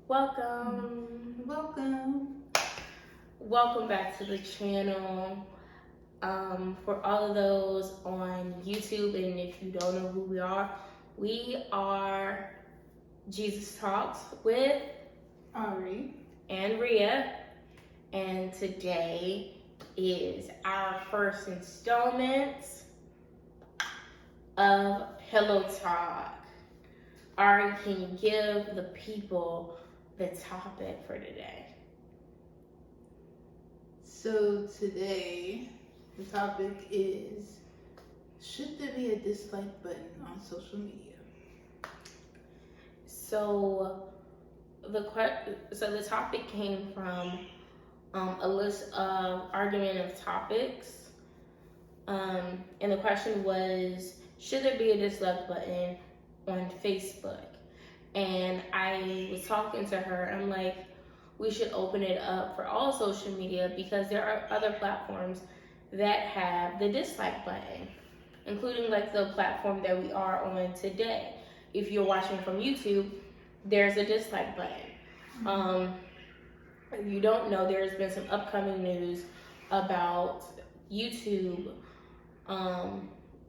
Welcome. Welcome. Welcome back to the channel. For all of those on YouTube, and if you don't know who we are Jesus Talks with Ari. and Ria, and today is our first installment of Pillow Talk. Ari, can you give the people the topic for today? So today, the topic is, should there be a dislike button on social media? So the topic came from a list of argumentative topics, and the question was, should there be a dislike button on Facebook? And I was talking to her. I'm like, we should open it up for all social media because there are other platforms that have the dislike button, including like the platform that we are on today. If you're watching from YouTube, there's a dislike button. If you don't know, there's been some upcoming news about YouTube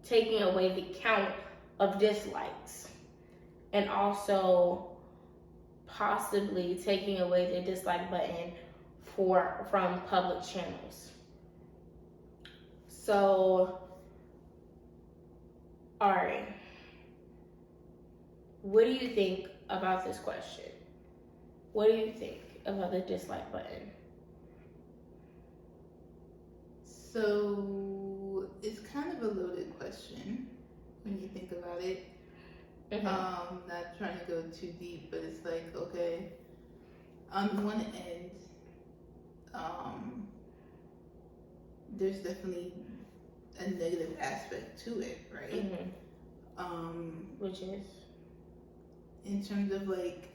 taking away the count of dislikes, and also possibly taking away the dislike button from public channels. So, Ari, what do you think about this question? What do you think about the dislike button? So it's kind of a loaded question when you think about it. Not trying to go too deep, but it's like, okay, on one end, there's definitely a negative aspect to it, right? Which is? In terms of like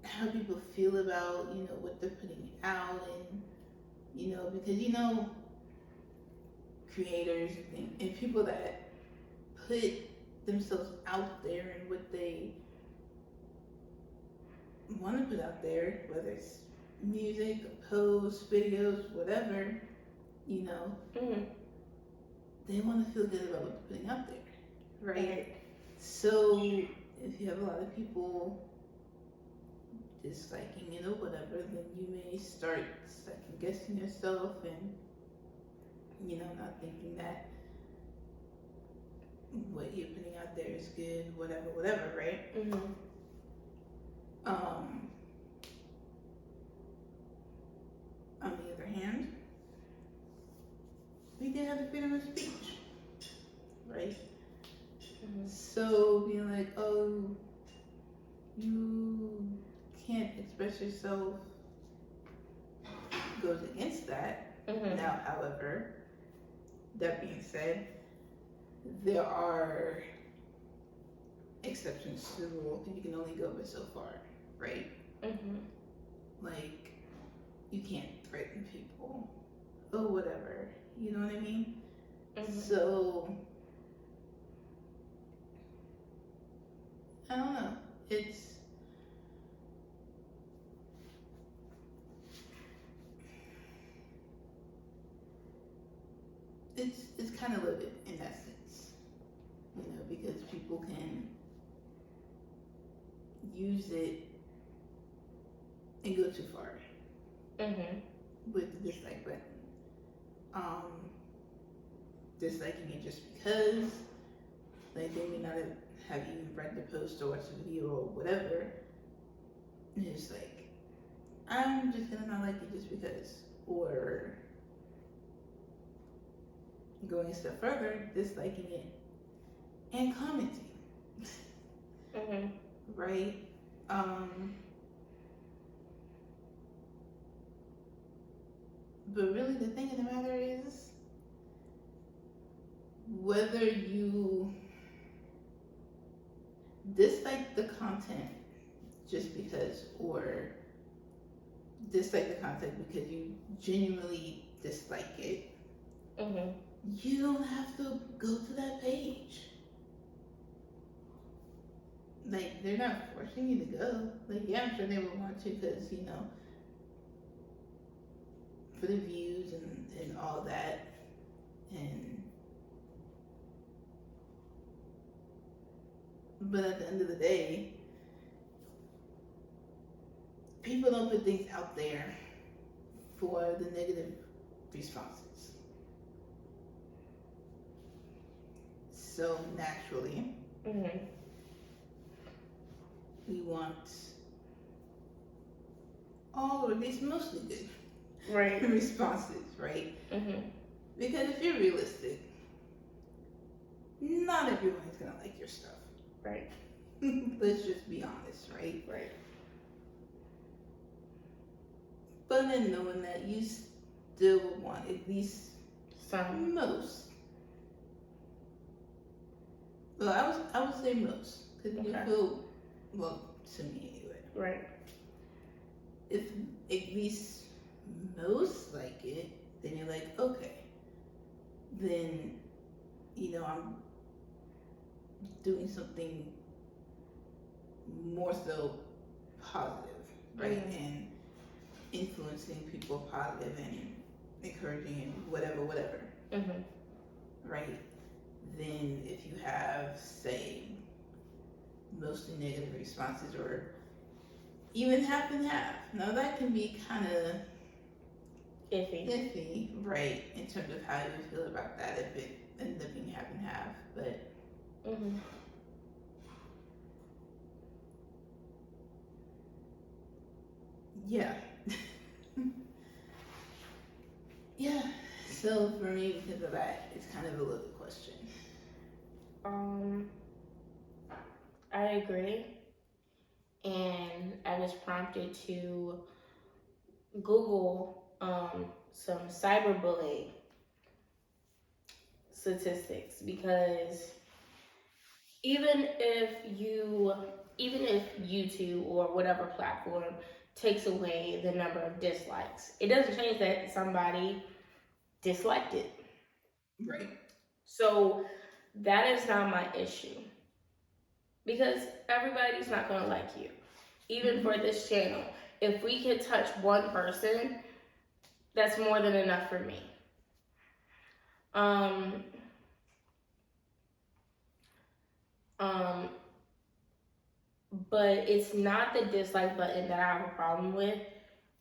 how people feel about, what they're putting out, and, because, creators and people that put themselves out there and what they want to put out there, whether it's music, posts, videos, whatever, they want to feel good about what they're putting out there, right? So if you have a lot of people disliking it or whatever, then you may start second guessing yourself and, not thinking that what you're putting out there is good, whatever, right? On the other hand, we do have the freedom of speech, right? So being like, oh, you can't express yourself goes against that. Now, however, that being said, there are exceptions to the rule, and you can only go but so far, right? Like, you can't threaten people or whatever, you know what I mean? So, I don't know. It's kind of loaded in that sense, because people can use it and go too far with the dislike button. Disliking it just because, like, they may not have even read the post or watched the video or whatever. And it's like, I'm just gonna not like it just because. Or going a step further, disliking it and commenting. Right? But really the thing of the matter is, whether you dislike the content just because, or dislike the content because you genuinely dislike it, you don't have to go to that page. like, they're not forcing you to go. Like, yeah, I'm sure they would want to because, you know, for the views and all that. And, but at the end of the day, people don't put things out there for the negative responses. So naturally, Mm-hmm. we want all, or at least mostly good Right. responses, right? Mm-hmm. Because if you're realistic, not everyone's gonna like your stuff. Right. Let's just be honest, right? Right. But then knowing that you still want at least Some. most. Well, I would say most, because you Okay. feel, well, to me anyway. Right. If at least most like it, then you're like, okay, then, you know, I'm doing something more so positive, right? Mhm. And influencing people positive and encouraging and whatever, Mm-hmm. right? Then if you have, say, mostly negative responses or even half and half, now that can be kind of iffy, right, in terms of how you feel about that if it ends up being half and half. But Mm-hmm. yeah. Yeah. So for me, because of that, it's kind of a loaded question. I agree. And I was prompted to Google some cyberbullying statistics because even if YouTube or whatever platform takes away the number of dislikes, it doesn't change that somebody disliked it. Right. So that is not my issue because everybody's not going to like you. Even for this channel, if we could touch one person, that's more than enough for me. But it's not the dislike button that I have a problem with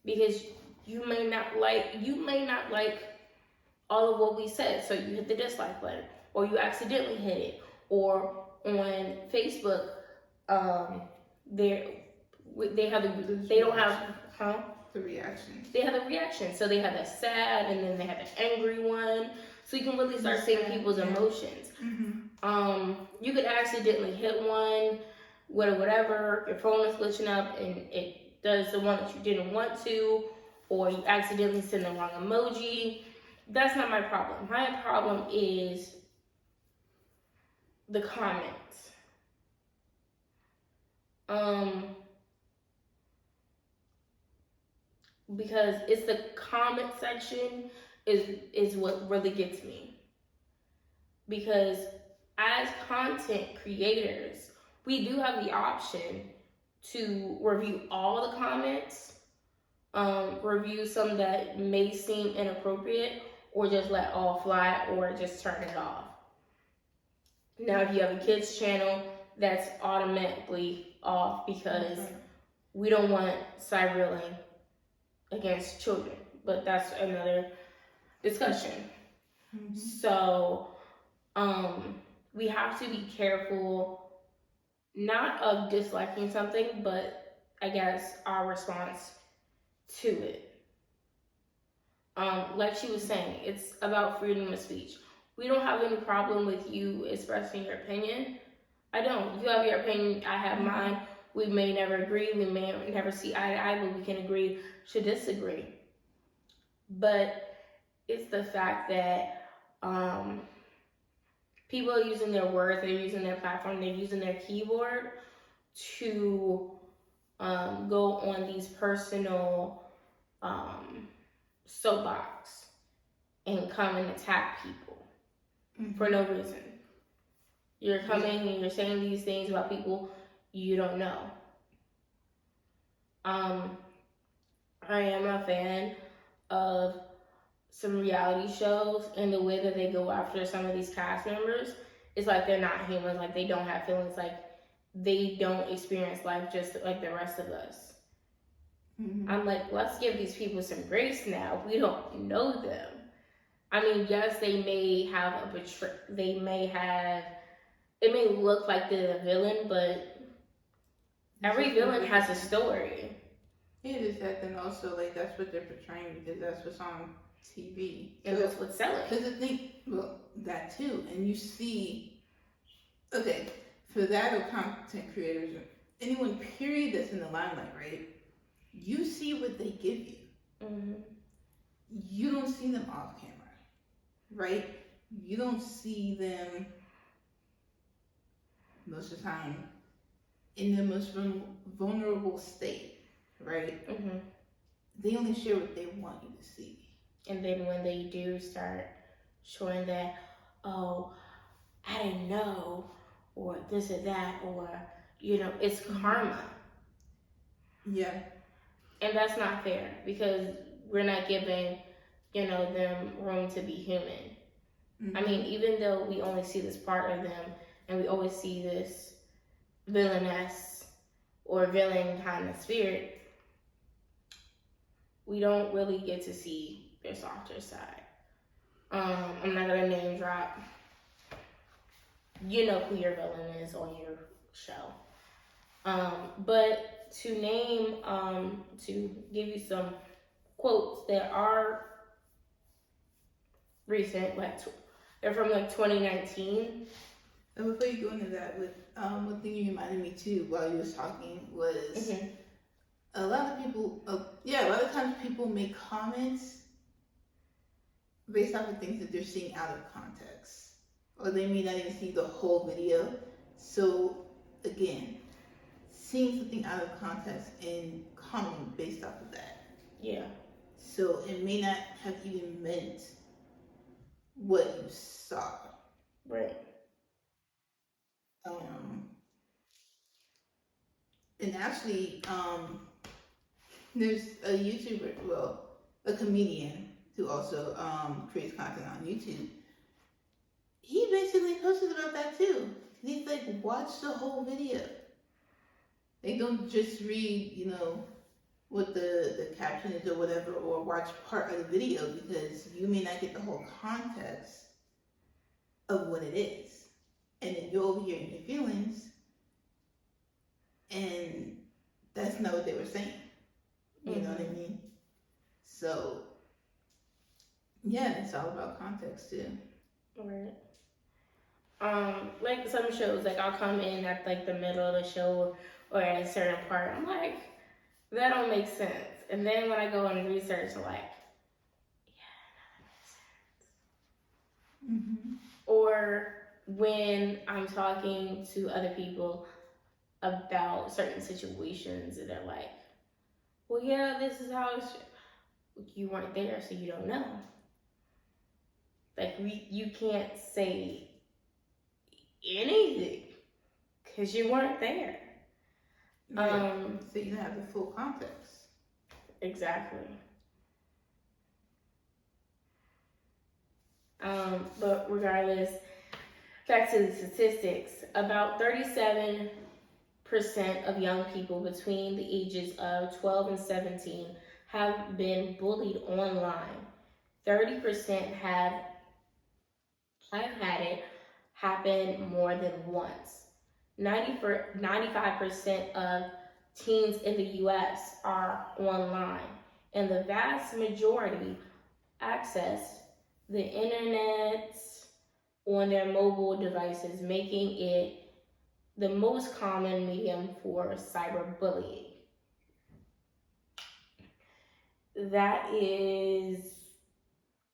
because you may not like all of what we said, so you hit the dislike button, or you accidentally hit it, or on Facebook, they have they don't have the reaction. They have the reaction, so they have the sad, and then they have the angry one, so you can really start seeing people's emotions. Mm-hmm. You could accidentally hit one, whatever, your phone is glitching up and it does the one that you didn't want to, or you accidentally send the wrong emoji. That's not my problem. My problem is the comments. Because it's the comment section is what really gets me. Because as content creators, we do have the option to review all the comments, review some that may seem inappropriate, or just let all fly, or just turn it off. Now, if you have a kids channel, that's automatically off because we don't want cyberbullying against children, but that's another discussion. Mm-hmm. So, we have to be careful, not of disliking something, but I guess our response to it. Like she was saying, it's about freedom of speech. We don't have any problem with you expressing your opinion. I don't. You have your opinion, I have mine. We may never agree, we may never see eye to eye, but we can agree to disagree. But it's the fact that people are using their words, they're using their platform, they're using their keyboard to go on these personal soapbox and come and attack people for no reason. You're coming and you're saying these things about people you don't know. I am a fan of some reality shows, and the way that they go after some of these cast members is like they're not human, like they don't have feelings, like they don't experience life just like the rest of us. Mm-hmm. I'm like, let's give these people some grace now. We don't know them. I mean, yes, they may have they may have, it may look like they're the villain, but every villain has a story. It is that, then also, like, that's what they're portraying because that's what's on TV. And that's what's selling. Because the thing, well, that too. And you see, okay, for that or content creators, or anyone, period, that's in the limelight, right? You see what they give you. Mm-hmm. You don't see them off camera, right? You don't see them most of the time in their most vulnerable state, right? Mm-hmm. They only share what they want you to see. And then when they do start showing that, oh, I didn't know, or this or that, or, you know, it's karma. Yeah. And that's not fair because we're not giving, you know, them room to be human. Mm-hmm. I mean, even though we only see this part of them and we always see this villainess or villain kind of spirit, we don't really get to see their softer side. I'm not gonna name drop. You know who your villain is on your show. But to name, to give you some quotes that are recent, like they're from like 2019. And before you go into that, with one thing you reminded me too while you was talking was Mm-hmm. a lot of people, a lot of times people make comments based off of things that they're seeing out of context, or they may not even see the whole video. So again, seeing something out of context and commenting based off of that. Yeah. So it may not have even meant what you saw. Right. And actually, there's a YouTuber, well, a comedian who also creates content on YouTube. He basically posted about that too. He's like, watch the whole video. They don't just read, you know, what the caption is or whatever, or watch part of the video because you may not get the whole context of what it is. And then you're over here in your feelings, and that's not what they were saying. You know what I mean? So, yeah, it's all about context too. Right. Like some shows, like I'll come in at like the middle of the show or at a certain part, I'm like, that don't make sense. And then when I go and research, I'm like, yeah, that makes sense. Mm-hmm. Or when I'm talking to other people about certain situations and they're like, well, yeah, this is how it's, you weren't there, so you don't know. Like, you can't say anything because you weren't there. Right. So you don't have the full context. Exactly. But regardless, back to the statistics, about 37% of young people between the ages of 12 and 17 have been bullied online. 30% have had it happen more than once. 95% of teens in the US are online, and the vast majority access the internet on their mobile devices, making it the most common medium for cyberbullying. That is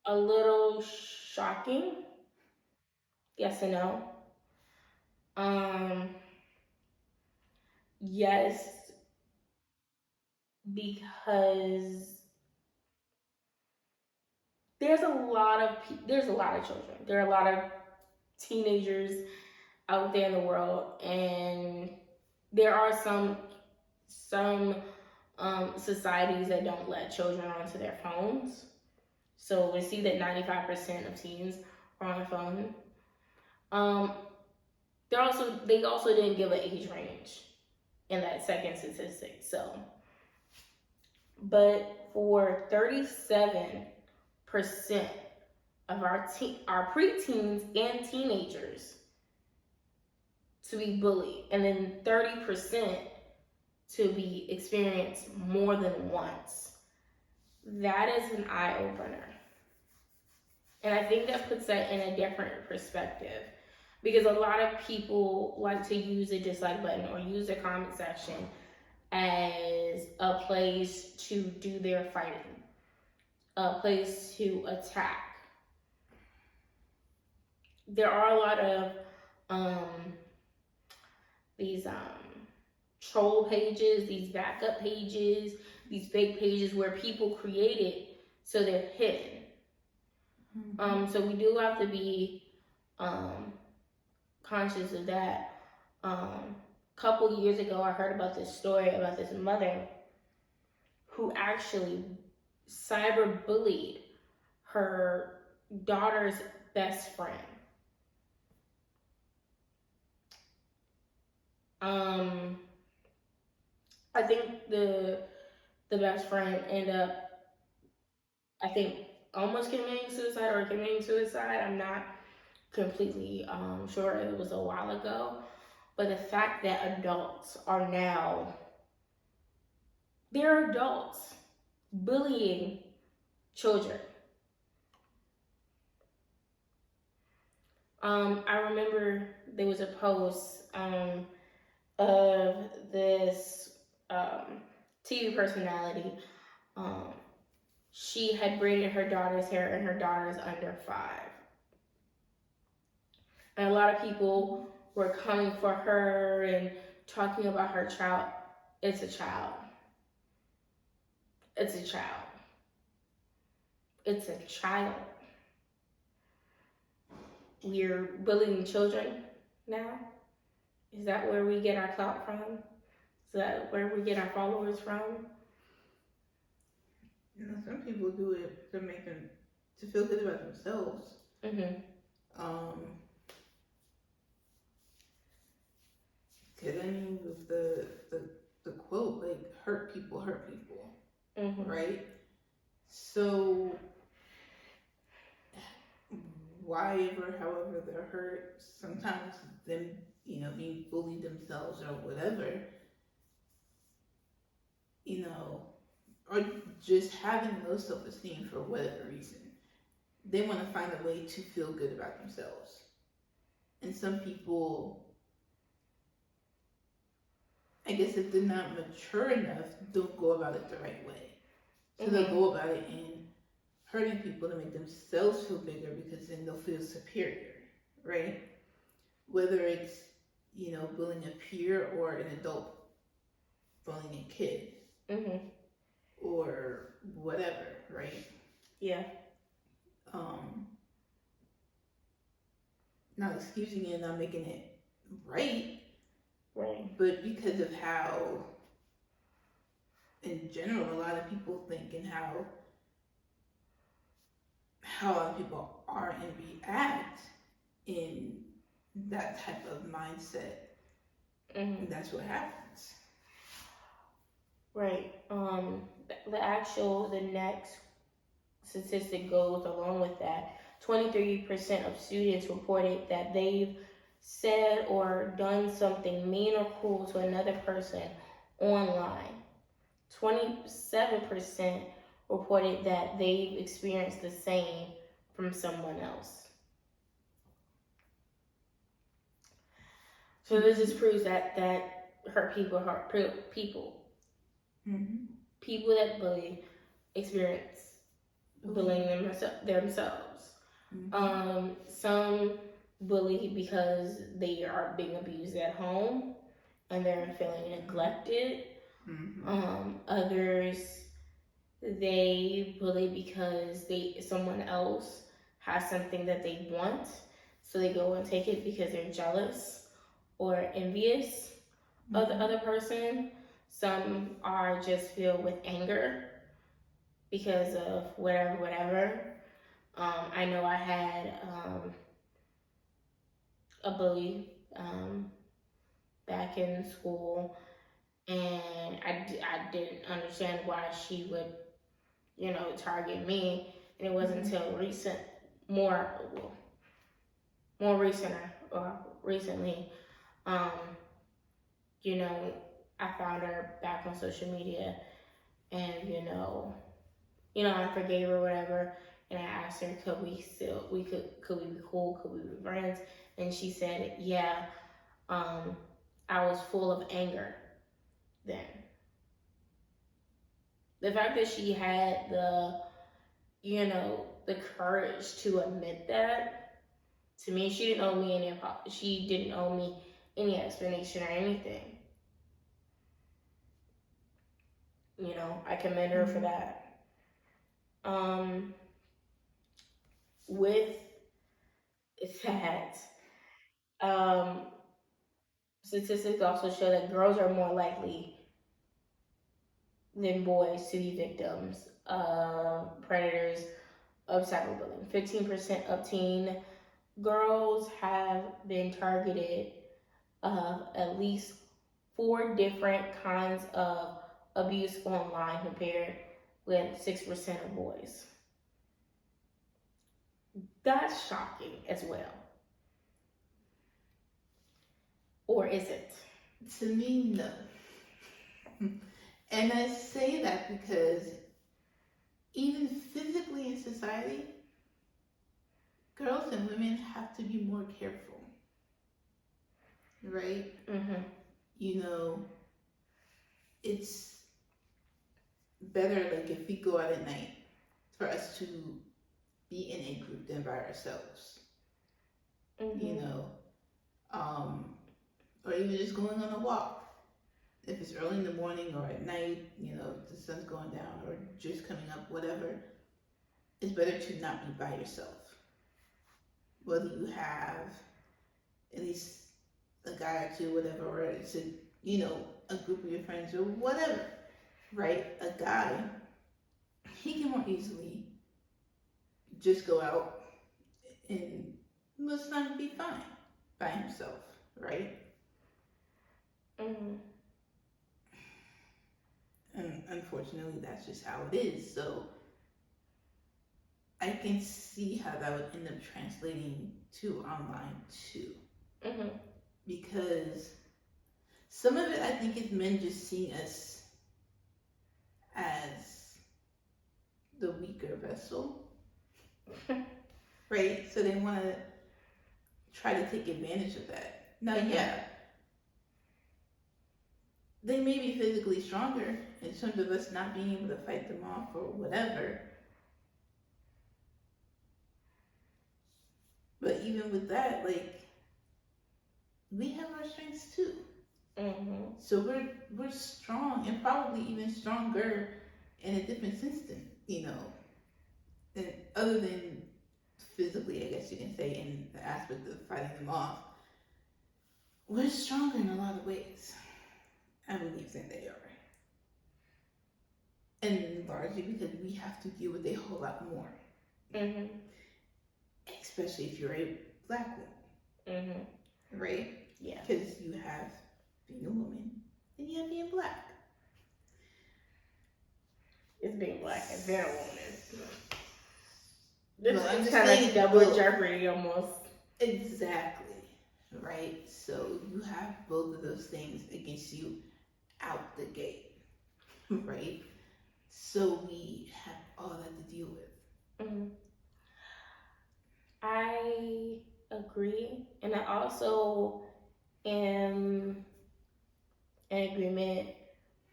a little shocking. Yes and no. Yes, because there's a lot of children. There are a lot of teenagers out there in the world, and there are some societies that don't let children onto their phones. So we see that 95% of teens are on the phone. They also didn't give an age range in that second statistic. So, but for 37% of our preteens and teenagers to be bullied, and then 30% to be experienced more than once. That is an eye opener. And I think that puts that in a different perspective, because a lot of people like to use the dislike button or use the comment section as a place to do their fighting, a place to attack. There are a lot of these troll pages, these backup pages, these fake pages where people created so they're hidden. So we do have to be conscious of that. Couple years ago, I heard about this story about this mother who actually cyberbullied her daughter's best friend. I think the best friend ended up, I think, almost committing suicide or committing suicide. I'm not completely sure. It was a while ago. But the fact that adults are now, they're adults bullying children. I remember there was a post of this TV personality. She had braided her daughter's hair, and her daughter's under 5. And a lot of people were coming for her and talking about her child. It's a child. It's a child. It's a child. We're bullying children now? Is that where we get our clout from? Is that where we get our followers from? You know, some people do it to make them to feel good about themselves. Cause I mean, with the quote, like, hurt people, right? So however they're hurt, sometimes them, you know, being bullied themselves or whatever, you know, or just having low self-esteem for whatever reason, they want to find a way to feel good about themselves. And some people, I guess if they're not mature enough, don't go about it the right way. So they'll go about it in hurting people to make themselves feel bigger, because then they'll feel superior, right? Whether it's, you know, bullying a peer or an adult bullying a kid. Or whatever, right? Yeah. Not excusing it, not making it right. Right. But because of how, in general, a lot of people think, and how a lot of people are and react in that type of mindset, that's what happens. Right. The next statistic goes along with that. 23% of students reported that they've said or done something mean or cruel to another person online. 27% reported that they've experienced the same from someone else. So this just proves that hurt people hurt people. People that bully experience bullying themselves. Some bully because they are being abused at home and they're feeling neglected. Others, they bully because someone else has something that they want, so they go and take it because they're jealous or envious. of the other person. Some are just filled with anger because of whatever. I know I had a bully back in school, and I didn't understand why she would, target me. And it wasn't until more more recent or recently, I found her back on social media, and I forgave her, whatever. And I asked her, could we be cool? Could we be friends? And she said, yeah. I was full of anger then. The fact that she had the courage to admit that, to me, she didn't owe me any explanation or anything. I commend her for that. With that, statistics also show that girls are more likely than boys to be victims of predators of cyberbullying. 15% of teen girls have been targeted of at least 4 different kinds of abuse online, compared with 6% of boys. That's shocking as well. Or is it? To me, no. And I say that because even physically in society, girls and women have to be more careful. Right? It's better, like, if we go out at night, for us to be in a group than by ourselves. Or even just going on a walk. If it's early in the morning or at night, the sun's going down or just coming up, whatever, it's better to not be by yourself. Whether you have at least a guy or two, whatever, or it's a group of your friends or whatever, right? A guy, he can more easily just go out and most times be fine by himself, right? And unfortunately, that's just how it is. So I can see how that would end up translating to online too. Because some of it, I think, is men just seeing us as the weaker vessel, right? So they want to try to take advantage of that. Now, yeah, they may be physically stronger in terms of us not being able to fight them off or whatever. But even with that, like, we have our strengths too. So we're strong, and probably even stronger in a different sense than, and other than physically, I guess you can say, in the aspect of fighting them off. We're stronger in a lot of ways, I believe, than they are. And largely because we have to deal with a whole lot more. Especially if you're a black woman. Right? Yeah. Because you have being a woman and you have being black. It's being black and being a woman. It's kind of like double jeopardy almost. Exactly. Right? So you have both of those things against you out the gate. Right? So we have all that to deal with. I agree. And I also am in agreement,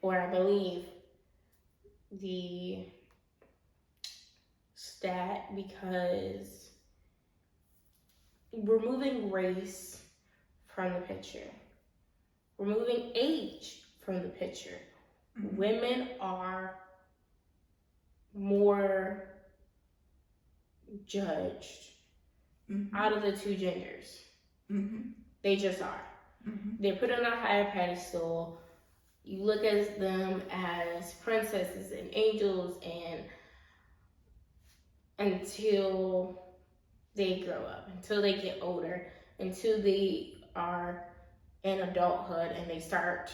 or I believe, the stat, because removing race from the picture, removing age from the picture, women are more judged out of the two genders. They just are. They're put on a higher pedestal. You look at them as princesses and angels, and until they grow up, until they get older, until they are in adulthood and they start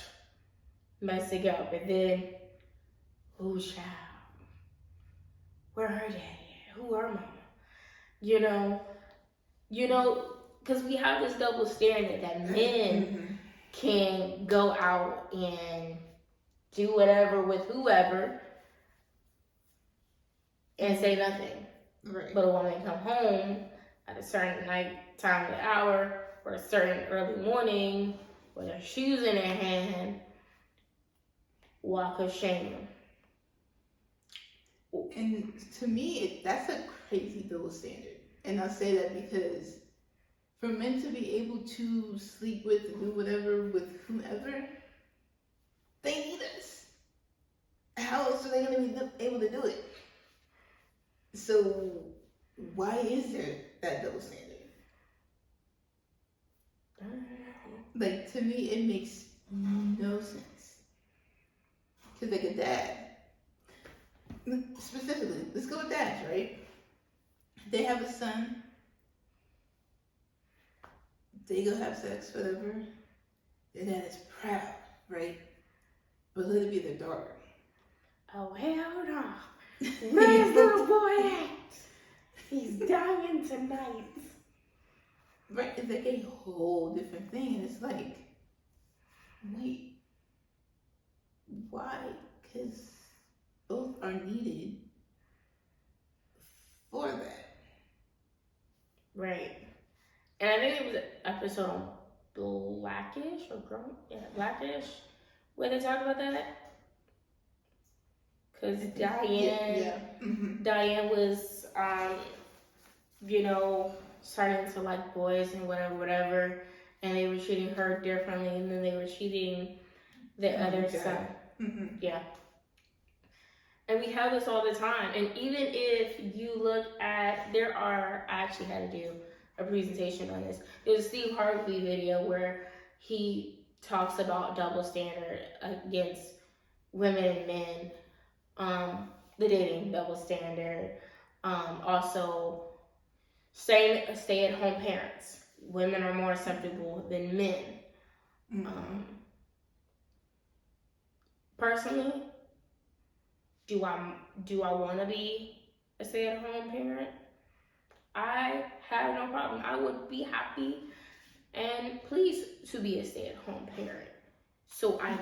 messing up, and then, who child? Where her daddy at? Who her mama? You know, because we have this double standard that men can go out and do whatever with whoever and say nothing. Right. But a woman come home at a certain night time of the hour or a certain early morning with her shoes in her hand, walk of shame. And to me, that's a crazy double standard. And I'll say that because for men to be able to sleep with and do whatever with whomever, they need us. How else are they going to be able to do it? So why is there that double standard? Like, to me, it makes no sense. Because like a dad, specifically, let's go with dads, right? They have a son, they go have sex, whatever. Their dad is proud, right? But let it be their daughter. Oh, hell no. Where's little boy at? He's dying tonight. Right? It's like a whole different thing. And it's like, wait, why? Because both are needed for that. Right. And I think it was an episode on Blackish or Blackish where they talked about that. Because Diane was, starting to like boys and whatever, and they were treating her differently, and then they were treating the other son. Yeah. And we have this all the time. And even if you look at, I actually had to do a presentation on this. There's a Steve Harvey video where he talks about double standard against women and men, the dating double standard, also stay-at-home parents. Women are more acceptable than men. Personally, do I want to be a stay-at-home parent? I have no problem. I would be happy and pleased to be a stay-at-home parent, so I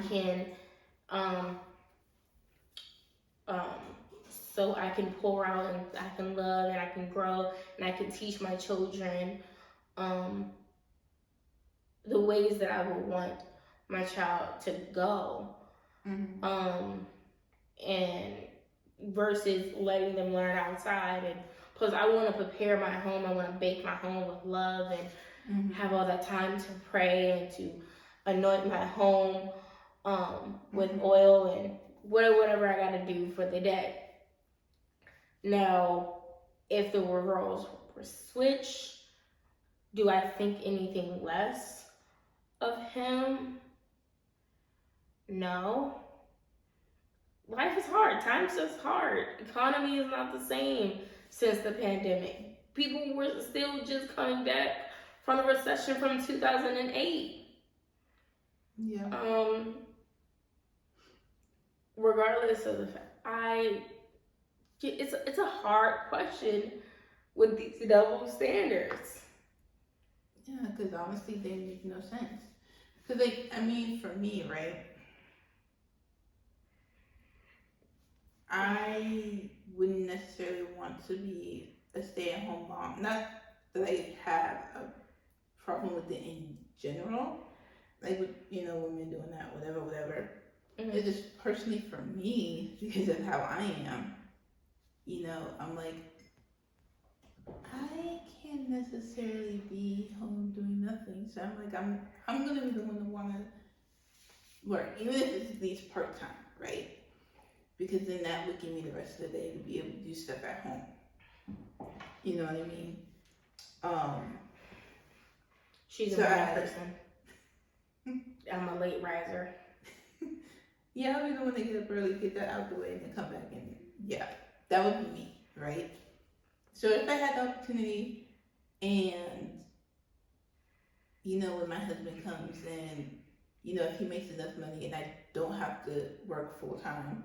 can pour out and I can love and I can grow and I can teach my children the ways that I would want my child to go. And versus letting them learn outside. And plus I want to prepare my home. I want to bake my home with love and have all that time to pray and to anoint my home with oil and whatever I got to do for the day. Now, if the roles were switched, do I think anything less of him? No. Life is hard. Times is hard. Economy is not the same since the pandemic. People were still just coming back from the recession from 2008. Yeah. Regardless of the fact, it's a hard question with these double standards. Yeah, because honestly, they make no sense. Because, for me, right? I wouldn't necessarily want to be a stay-at-home mom. Not that I have a problem with it in general. Like, with, women doing that, whatever. It's just personally for me, because of how I am, I'm like, I can't necessarily be home doing nothing. So I'm like, I'm going to be the one to want to work, even if it's at least part-time, right? Because then that would give me the rest of the day to be able to do stuff at home. You know what I mean? She's a bad person. I'm a late riser. Yeah, I'll be the one to get up early, get that out the way, and then come back and yeah, that would be me, right? So if I had the opportunity, and when my husband comes and if he makes enough money and I don't have to work full time,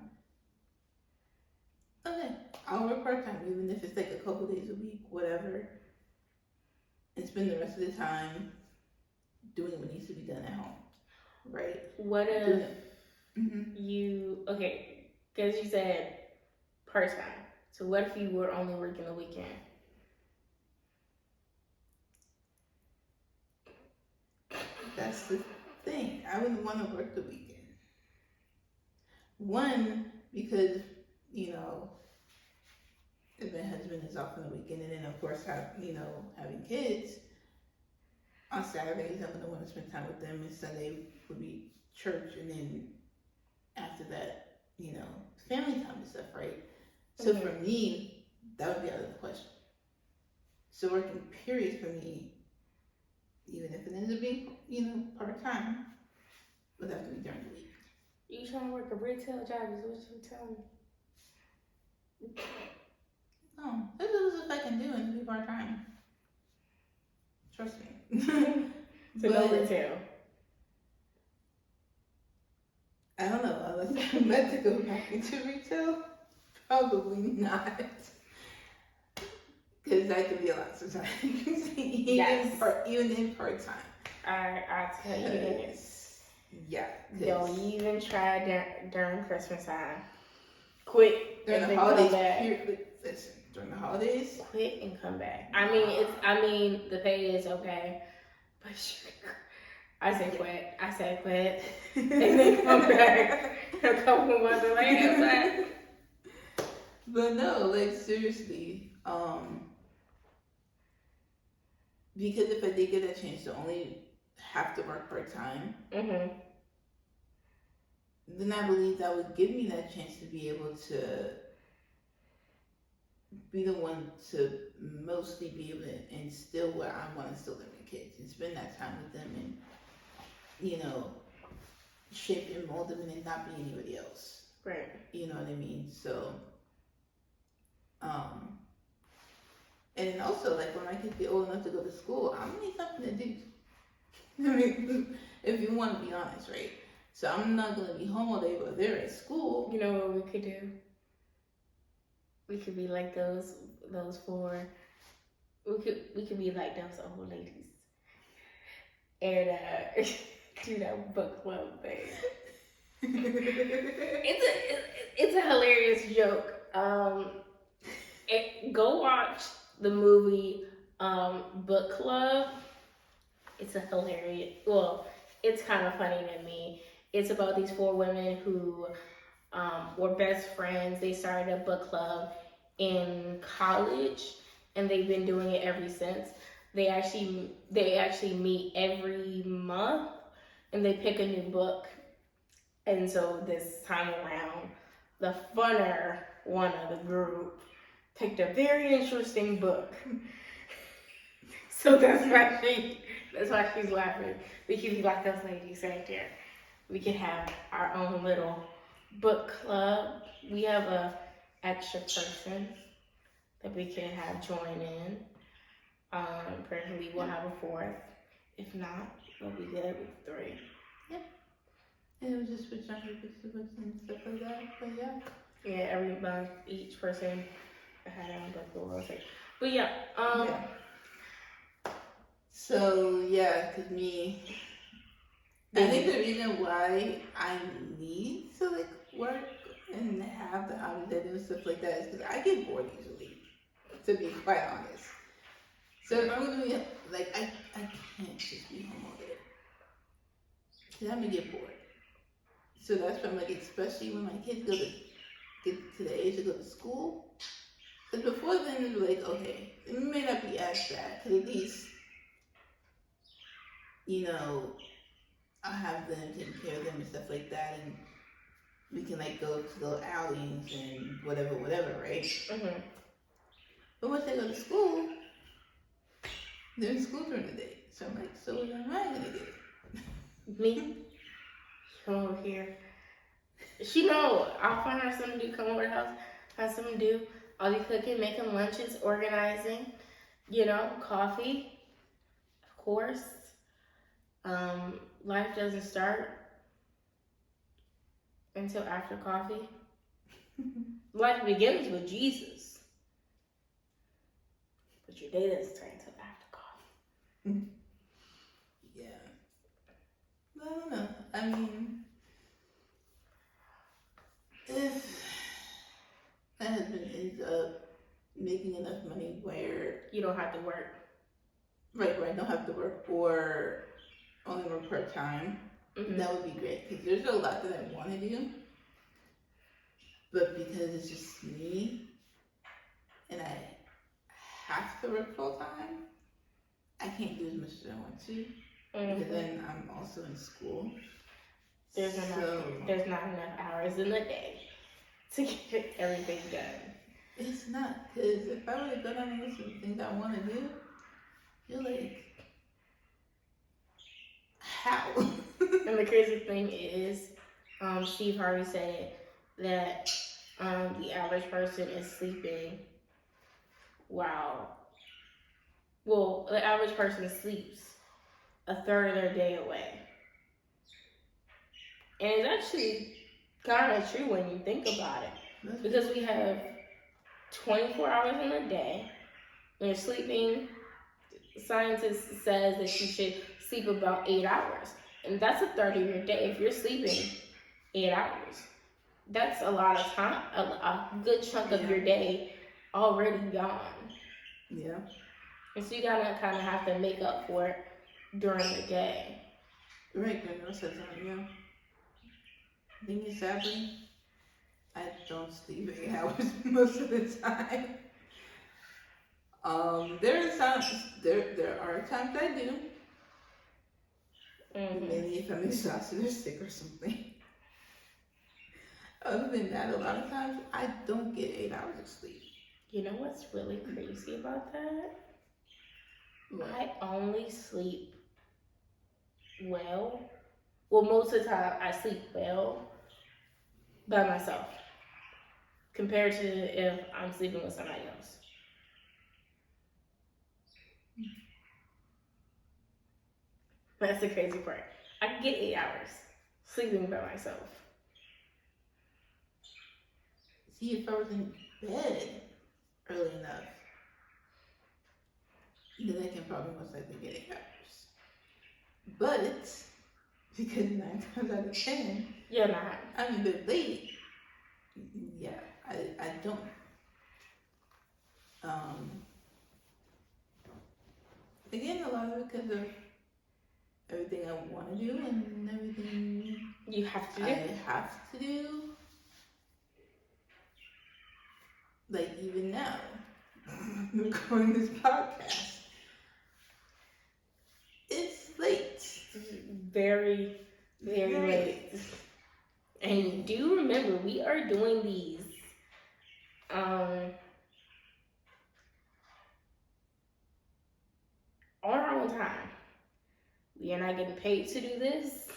okay, I'll work part time, even if it's like a couple days a week, whatever, and spend the rest of the time doing what needs to be done at home, right? What Doing if it. Mhm. because you said part time. So what if you were only working the weekend? That's the thing. I wouldn't want to work the weekend. One, because, if my husband is off on the weekend, and then of course having kids, on Saturdays I'm gonna want to spend time with them, and Sunday would be church, and then after that, family time and stuff, right? So Mhm. for me, that would be out of the question. So working periods for me, even if it ends up being, part time, would have to be during the week. You trying to work a retail job is what you're telling me. No, this is what I can do and be part time. Trust me. So no But retail. I don't know, unless I'm meant to go back into retail, probably not. Because that could be a lot sometimes. Yes. Even in part time. I tell you that. Yeah. Don't even try during Christmas time. Quit During and the then come holidays, back. listen, during the holidays, Quit and come back. I mean the pay is okay, but I said quit. I said quit, and then come back a couple months later. But no, like seriously, because if I did get a chance to only have to work part time, Mhm. then I believe that would give me that chance to be able to be the one to mostly be able to instill what I want to instill in my kids and spend that time with them and shape and mold them and not be anybody else. Right. You know what I mean? So, and then also like when my kids get old enough to go to school, I'm gonna need something to do. I mean, if you want to be honest, right? So I'm not gonna be home all day, but they're at school. You know what we could do? We could be like those four. We could be like those old ladies, and do that book club thing. It's a hilarious joke. Go watch the movie Book Club. It's a hilarious. Well, it's kind of funny to me. It's about these four women who were best friends. They started a book club in college, and they've been doing it ever since. They actually meet every month, and they pick a new book. And so this time around, the funner one of the group picked a very interesting book. So that's why she's laughing. We could be like those ladies right there. We could have our own little book club. We have a extra person that we can have join in. Preferably we'll have a fourth. If not, we'll be good with three. And it was just switch on your books and stuff like that. But yeah. Yeah, every month each person had their own book we'll rotate. But yeah, Yeah. So yeah, cause me, I think the reason why I need to like work and have the hobbies I do and stuff like that is because I get bored easily, to be quite honest. So if I'm gonna be like, I can't just be home all day. Cause I'm gonna get bored. So that's why I'm like, especially when my kids get to the age to go to school. Because before then, it's like, okay, it may not be as bad, because at least, I'll have them taking care of them and stuff like that, and we can like go to little outings and whatever, right? Mm-hmm. But once they go to school, they're in school during the day. So I'm like, so when am I gonna get it? Me? Come over here. She know. I'll find her something to do. Come over to the house. Find something to do. I'll be cooking, making lunches, organizing. Coffee, of course. Life doesn't start until after coffee. Life begins with Jesus. But your day doesn't start until after coffee. Yeah. I don't know. I mean, if my husband ends up making enough money where You don't have to work. right, where I don't have to work or only work part time, that would be great. Because there's a lot that I want to do, but because it's just me and I have to work full time, I can't do as much as I want to. Because then I'm also in school. There's not enough hours in the day to get everything done. It's not, because if I would have done on the things I want to do, you're like, how? And the crazy thing is, Steve Harvey said that the average person is sleeping the average person sleeps a third of their day away. And it's actually kind of true when you think about it. Because we have 24 hours in a day. When you're sleeping, scientists says that you should sleep about 8 hours. And that's a third of your day. If you're sleeping 8 hours, that's a lot of time, a good chunk of your day already gone. Yeah. And so you gotta kind of have to make up for it during the day. Right, good. I said something, yeah. I think it's sadly, I don't sleep 8 hours most of the time. There are times I do. Maybe if I'm exhausted or sick or something. Other than that, a lot of times I don't get 8 hours of sleep. You know what's really crazy about that? What? I only sleep well. Well, most of the time I sleep well by myself compared to if I'm sleeping with somebody else. That's the crazy part. I can get 8 hours sleeping by myself. See, if I was in bed early enough, then I can probably most likely get 8 hours. But because 9 times out of 10, You're not. I'm in bed late. Yeah, I don't. Again, a lot of it because of everything I want to do and everything You have to do. I have to do. Like even now, recording this podcast, it's late. Very, very late. And do remember, we are doing these on our own time. We are not getting paid to do this.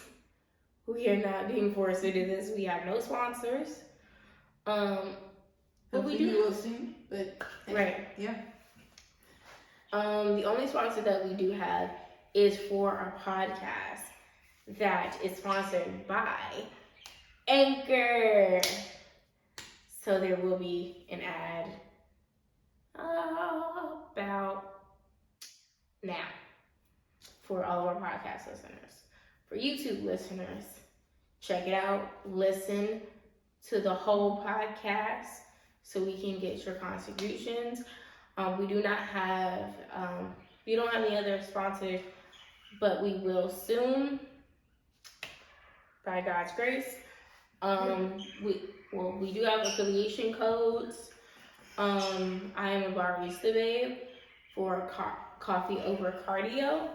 We are not being forced to do this. We have no sponsors. But we do will soon, but right. Yeah. The only sponsor that we do have is for our podcast that is sponsored by Anchor. So there will be an ad about now for all of our podcast listeners. For YouTube listeners, check it out. Listen to the whole podcast so we can get your contributions. We do not have, we don't have any other sponsors, but we will soon, by God's grace. We do have affiliation codes. I am a barista babe for coffee over cardio,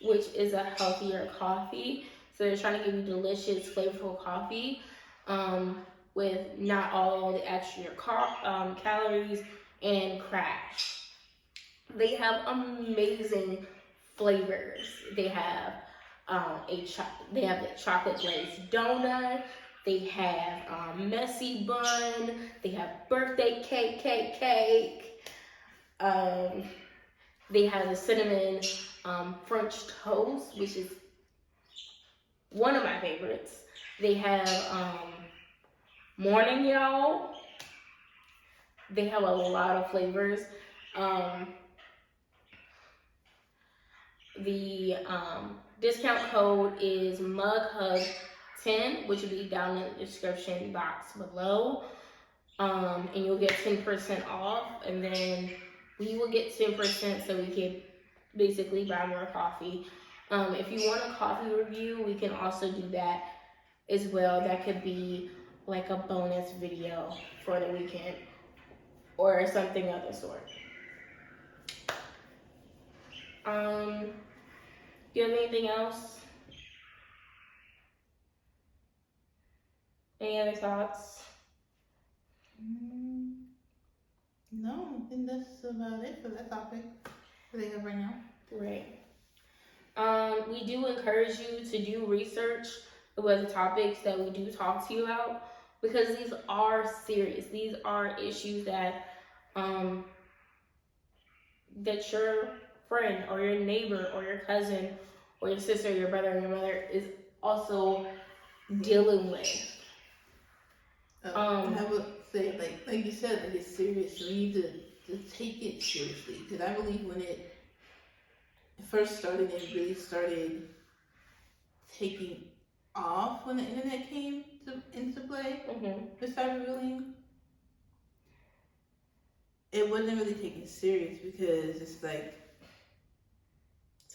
which is a healthier coffee. So they're trying to give you delicious, flavorful coffee with not all the extra calories and crash. They have amazing flavors. They have they have the chocolate glazed donut. They have messy bun. They have birthday cake. They have the cinnamon French toast, which is one of my favorites. They have morning y'all. They have a lot of flavors. The discount code is MUGHUG10, which will be down in the description box below. And you'll get 10% off, and then we will get 10% so we can basically buy more coffee. If you want a coffee review, we can also do that as well. That could be like a bonus video for the weekend or something of the sort. Do you have anything else? Any other thoughts? No, I think that's about it for that topic. I think of right now. Right. We do encourage you to do research about the topics that we do talk to you about, because these are serious. These are issues that that your friend or your neighbor or your cousin or your sister, your brother, or your mother is also dealing with. And I would say, like you said, like it's serious. So we need to take it seriously, because I believe when it first started, it really started taking off when the internet came into play with cyberbullying. It wasn't really taken serious because it's like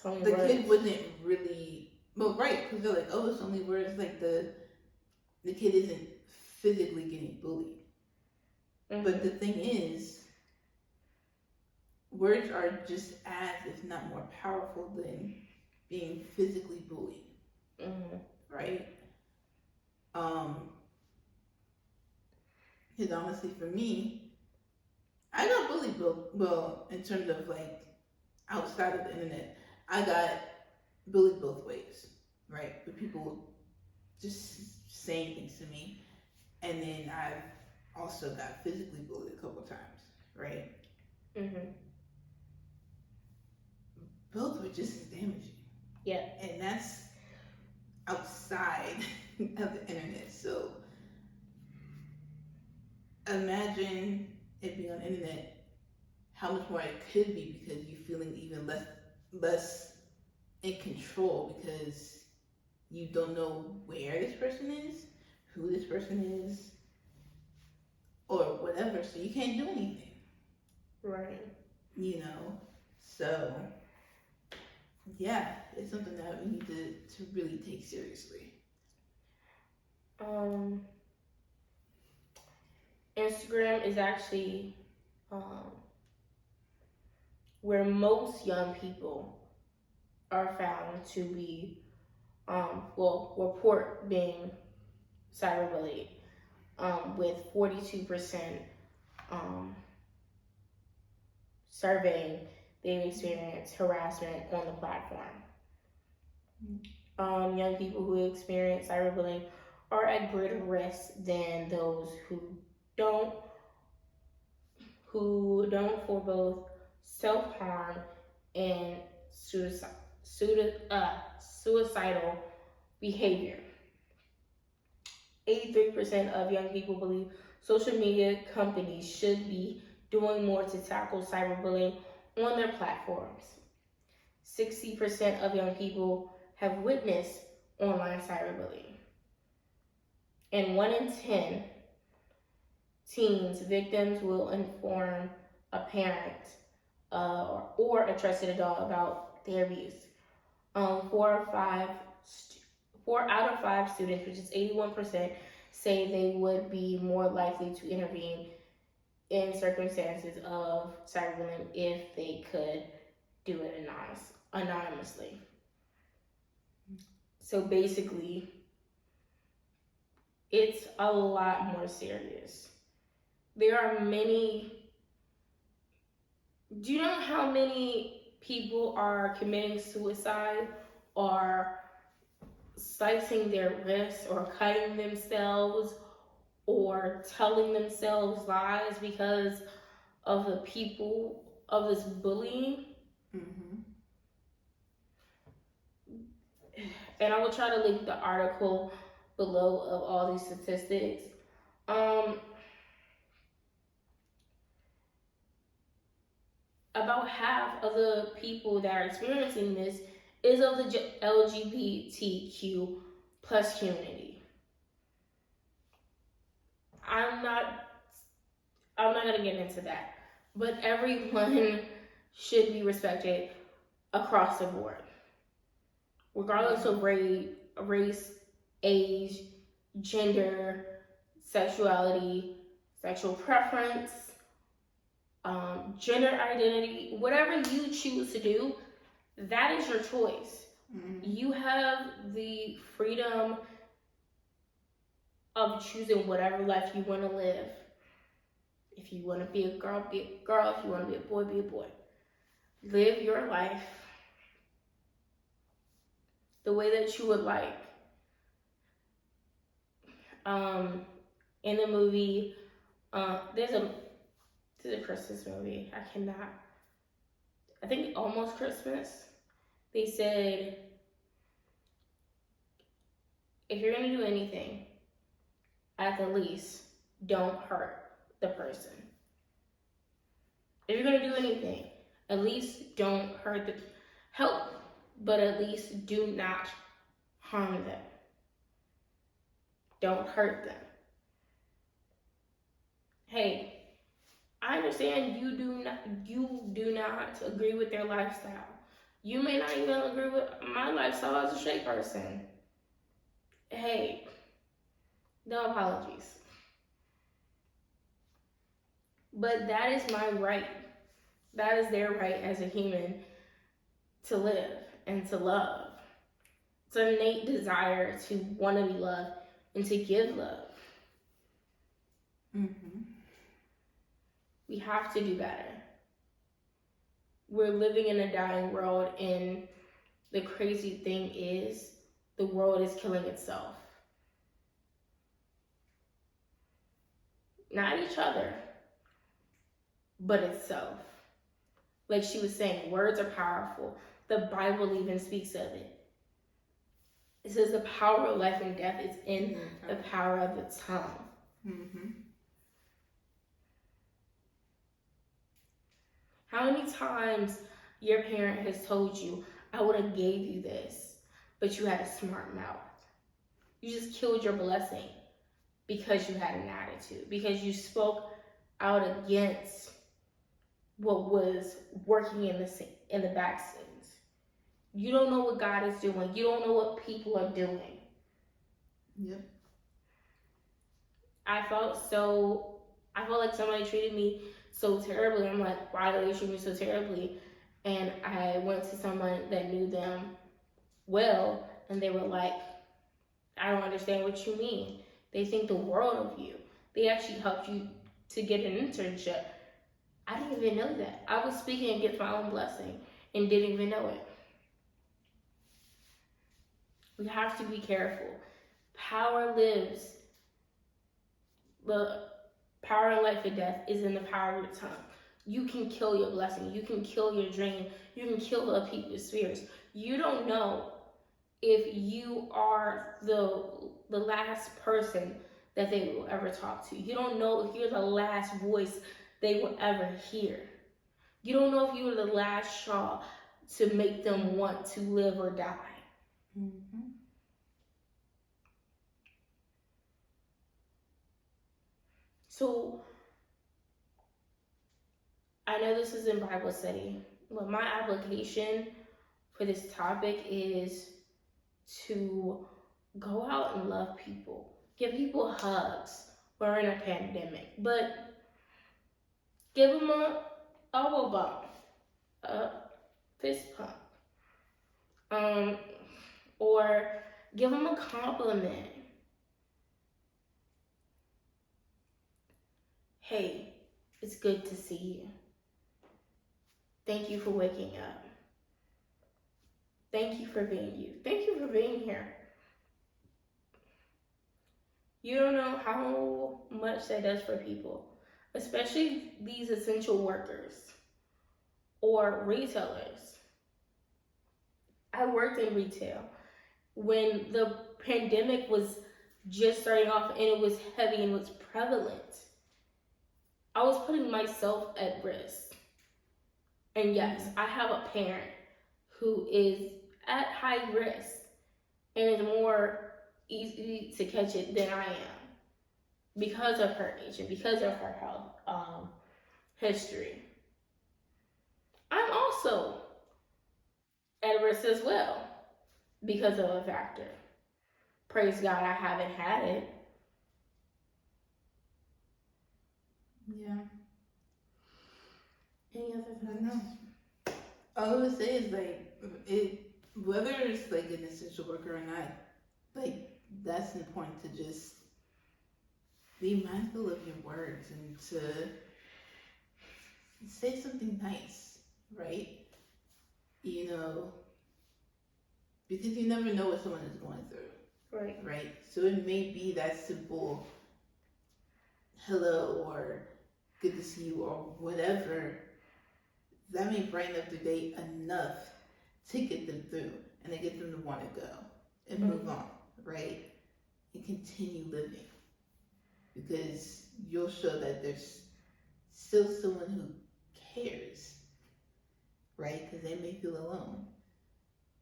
the kid wasn't really right, because they're like, oh, it's only words. Like the kid isn't physically getting bullied. But the thing is, words are just as, if not more powerful than being physically bullied. Right? Because honestly, for me, I got bullied, well, in terms of like outside of the internet, I got bullied both ways, right? With people just saying things to me, and then I've also got physically bullied a couple times, right? Both were just as damaging. Yeah. And that's outside of the internet. So imagine it being on the internet, how much more it could be, because you're feeling even less in control, because you don't know where this person is, who this person is, or whatever, so you can't do anything. Right. You know? So yeah, it's something that we need to really take seriously. Instagram is actually where most young people are found to be, report being cyberbullied, with 42% surveying they've experienced harassment on the platform. Young people who experience cyberbullying are at greater risk than those who don't for both self-harm and suicidal behavior. 83% of young people believe social media companies should be doing more to tackle cyberbullying on their platforms. 60% of young people have witnessed online cyberbullying. And 1 in 10 teens victims will inform a parent or a trusted adult about their abuse. 4 out of 5 students, which is 81%, say they would be more likely to intervene in circumstances of cyberbullying if they could do it anonymously. So basically, it's a lot more serious. There are many. Do you know how many people are committing suicide or slicing their wrists or cutting themselves or telling themselves lies because of the people of this bullying. Mm-hmm. And I will try to link the article below of all these statistics. About half of the people that are experiencing this is of the LGBTQ plus community. I'm not gonna get into that, but everyone should be respected across the board, regardless of race, age, gender, sexuality, sexual preference, gender identity, whatever you choose to do, that is your choice. Mm-hmm. You have the freedom of choosing whatever life you want to live. If you want to be a girl, be a girl. If you want to be a boy, be a boy. Live your life the way that you would like. In the movie, there's a Christmas movie. I think Almost Christmas. They said, if you're going to do anything, at the least, don't hurt the person. If you're going to do anything, at least don't help, but at least do not harm them. Don't hurt them. Hey, I understand you do not agree with their lifestyle. You may not even agree with my lifestyle as a straight person. Hey, no apologies. But that is my right. That is their right as a human to live and to love. It's an innate desire to want to be loved and to give love. Mm-hmm. We have to do better. We're living in a dying world, and the crazy thing is the world is killing itself. Not each other, but itself. Like she was saying, words are powerful. The Bible even speaks of it. It says the power of life and death is in the power of the tongue. Mm-hmm. How many times your parent has told you, I would have gave you this, but you had a smart mouth. You just killed your blessing because you had an attitude, because you spoke out against what was working in the back scenes. You don't know what God is doing. You don't know what people are doing. Yep. I felt like somebody treated me so terribly. I'm like, why do they treat me so terribly? And I went to someone that knew them well, and they were like, I don't understand what you mean. They think the world of you. They actually helped you to get an internship. I didn't even know that. I was speaking against my own blessing and didn't even know it. We have to be careful. Power lives. The power of life and death is in the power of your tongue. You can kill your blessing. You can kill your dream. You can kill other people's spirits. You don't know if you are the last person that they will ever talk to. You don't know if you're the last voice they will ever hear. You don't know if you were the last straw to make them want to live or die. Mm-hmm. So, I know this is in Bible study, but my application for this topic is to go out and love people. Give people hugs. We're in a pandemic, but give them a elbow bump, a fist pump, or give them a compliment. Hey, it's good to see you. Thank you for waking up. Thank you for being you. Thank you for being here. You don't know how much that does for people, especially these essential workers or retailers. I worked in retail when the pandemic was just starting off and it was heavy and was prevalent. I was putting myself at risk. And yes, I have a parent who is at high risk and is more easy to catch it than I am because of her age and because of her health history. I'm also at risk as well because of a factor. Praise God, I haven't had it. Yeah. Any other I thoughts? know. All I would say is like whether it's like an essential worker or not, like that's important to just be mindful of your words and to say something nice, right? You know, because you never know what someone is going through, Right. right? So it may be that simple hello or good to see you or whatever that may brighten up their day enough to get them through and to get them to want to go and move on, right? And continue living. Because you'll show that there's still someone who cares, right? Because they may feel alone,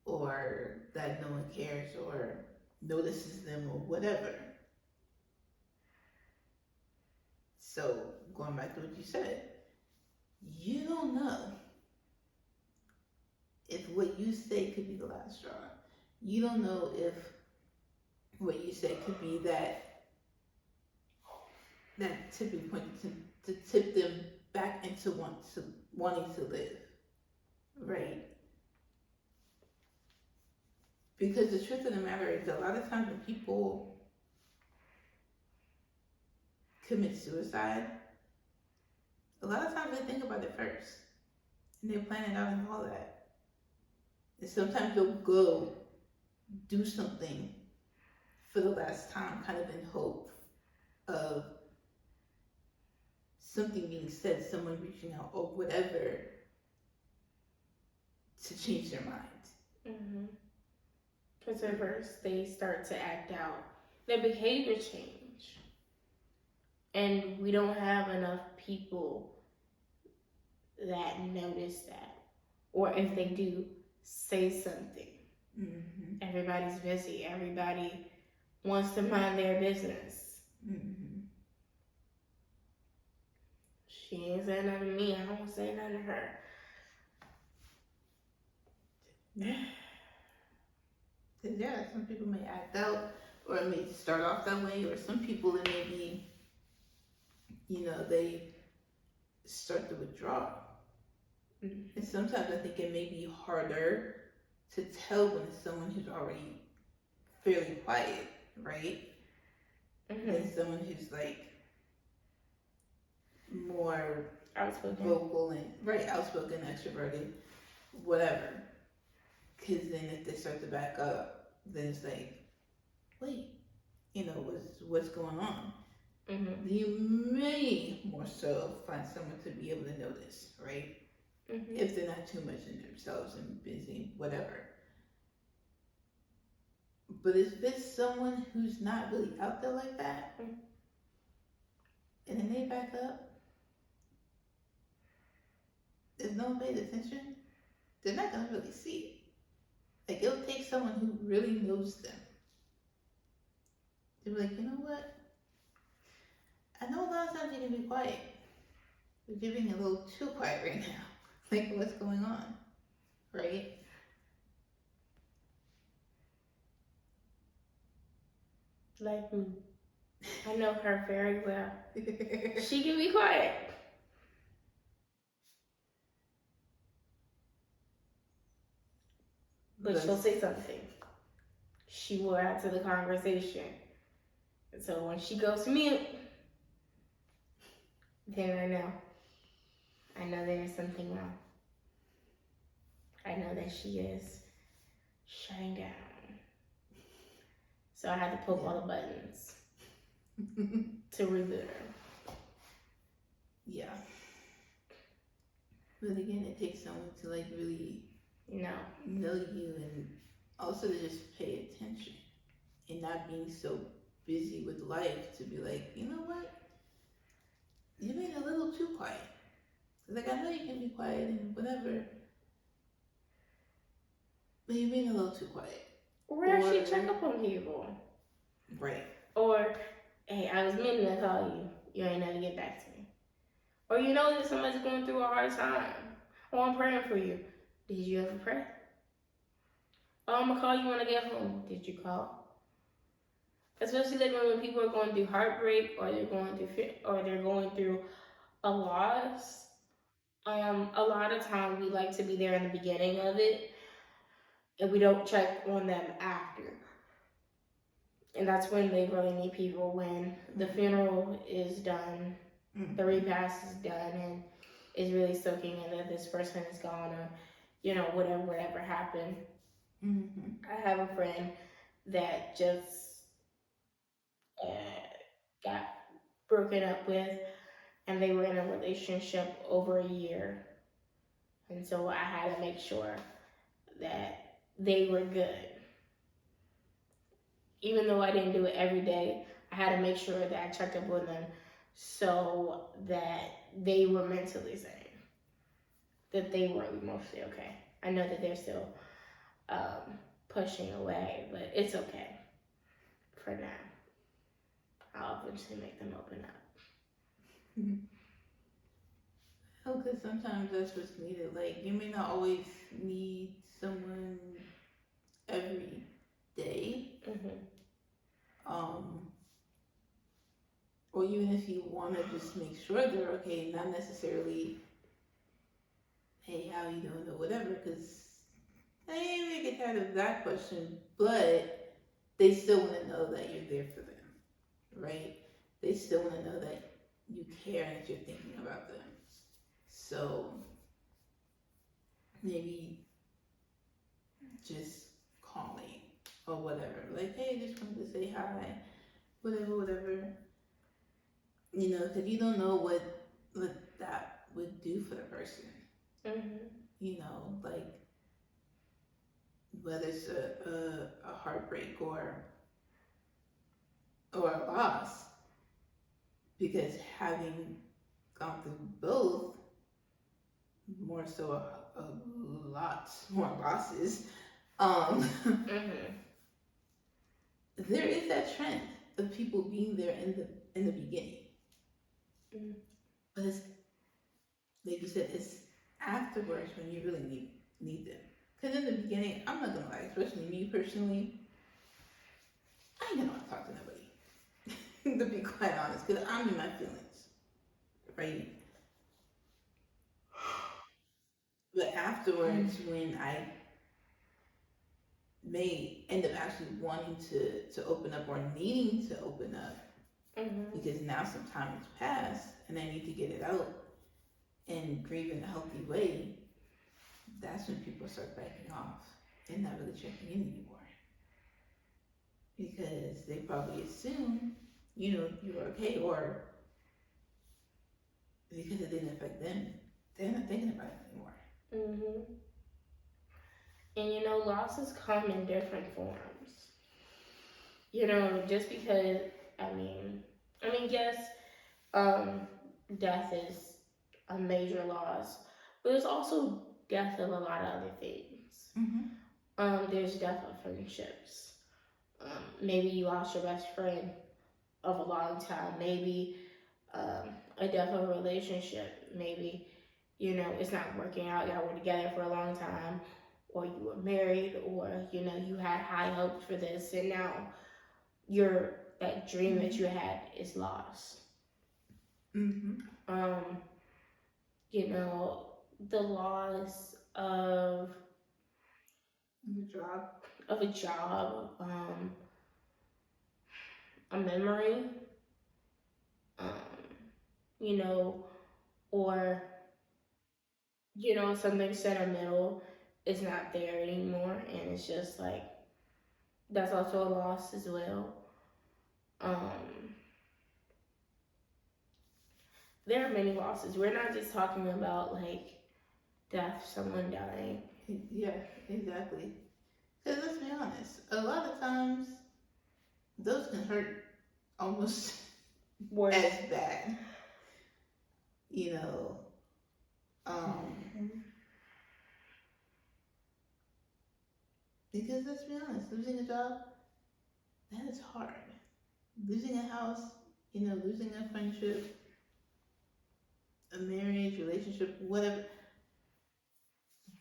or that no one cares or notices them or whatever. So, going back to what you said, you don't know if what you say could be the last straw. You don't know if what you say could be that tipping point to tip them back into wanting to live, right? Because the truth of the matter is, a lot of times when people commit suicide, a lot of times they think about it first, and they plan it out and all that. And sometimes they'll go do something for the last time, kind of in hope of something being said, someone reaching out, or whatever, to change their mind. Because at first they start to act out, their behavior change, and we don't have enough people that notice that, or if they do, say something. Everybody's busy. Everybody wants to mind their business. She ain't saying nothing to me. I don't say nothing to her. Yeah, some people may act out, or it may start off that way, or some people it may be, they start to withdraw. And sometimes I think it may be harder to tell when it's someone who's already fairly quiet, right? Than someone who's like more outspoken, vocal and outspoken, extroverted, whatever. Because then if they start to back up, then it's like, wait, what's going on? You may more so find someone to be able to notice, right? If they're not too much in themselves and busy, whatever. But if it's someone who's not really out there like that, and then they back up, if no one pays attention, they're not gonna really see it. Like, it'll take someone who really knows them to be like, you know what? I know a lot of times you can be quiet, but you're being a little too quiet right now. Like, what's going on? Right? Like me. I know her very well. She can be quiet. But she'll say something. She will add to the conversation. And so when she goes mute, then I know there is something wrong. I know that she is shutting down. So I had to poke all the buttons. to reboot her. Yeah. But again, it takes someone to like really No. know you and also to just pay attention and not being so busy with life to be like, you know what? You're being a little too quiet. Like, I know you can be quiet and whatever, but you're being a little too quiet. Or actually check up on people. Right. Or, hey, I was meaning to call you. You ain't never get back to me. Or you know that somebody's going through a hard time. Oh, I'm praying for you. Did you ever pray? Oh, I'm gonna call you when I get home. Did you call? Especially like when people are going through heartbreak or they're going through a loss. A lot of times we like to be there in the beginning of it, and we don't check on them after. And that's when they really need people, when the funeral is done, the repast is done, and is really soaking in that this person is gone, or whatever happened. I have a friend that just got broken up with, and they were in a relationship over a year, and so I had to make sure that they were good. Even though I didn't do it every day, I had to make sure that I checked up with them so that they were mentally sane, that they were emotionally okay. I know that they're still pushing away, but it's okay for now. I'll eventually make them open up. Oh, because sometimes that's what's needed. Like, you may not always need someone every day. Or even if you want to just make sure they're okay, not necessarily, hey, how you doing or whatever, because I may get tired of that question, but they still want to know that you're there for them, right? They still want to know that you care and that you're thinking about them. So maybe just calling or whatever, like, hey, just wanted to say hi, whatever. Because you don't know what that would do for the person. Like whether it's a heartbreak or a loss, because having gone through both, more so a lot more losses, there is that trend of people being there in the beginning. But it's, like you said, it's afterwards when you really need them. Because in the beginning, I'm not gonna lie, especially me personally, I ain't gonna want to talk to nobody. To be quite honest, because I'm in my feelings, right? But afterwards, when I may end up actually wanting to open up or needing to open up, because now some time has passed and I need to get it out and grieve in a healthy way, that's when people start backing off and not really checking in anymore. Because they probably assume, you're okay, or because it didn't affect them, they're not thinking about it anymore. And losses come in different forms. Just because, yes, death is a major loss, but there's also death of a lot of other things. There's death of friendships. Maybe you lost your best friend of a long time. Maybe a death of a relationship. Maybe, it's not working out. Y'all were together for a long time, or you were married, or, you had high hopes for this, and now that dream that you had is lost. The loss of a job, a memory, or something sentimental is not there anymore, and it's just like, that's also a loss as well. there are many losses. We're not just talking about like death, someone dying. Yeah, exactly. Because let's be honest, a lot of times those can hurt almost Worse. as bad. You know, because let's be honest, losing a job, that is hard. Losing a house, losing a friendship, a marriage, relationship, whatever,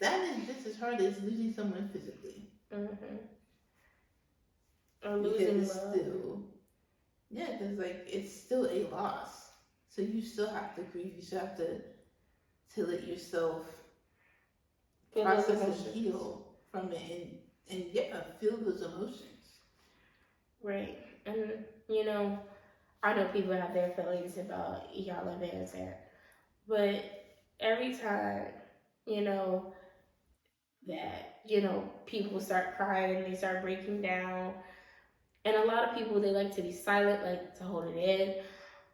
that is just as hard as losing someone physically. Or Because losing it's love. still, yeah, because like it's still a loss. So you still have to grieve. You still have to let yourself Feel process those and emotions. heal from it, and yeah, feel those emotions. Right. And you know, I know people have their feelings about Iyanla Vanzant, but every time, you know, that, people start crying, they start breaking down. And a lot of people, they like to be silent, like to hold it in,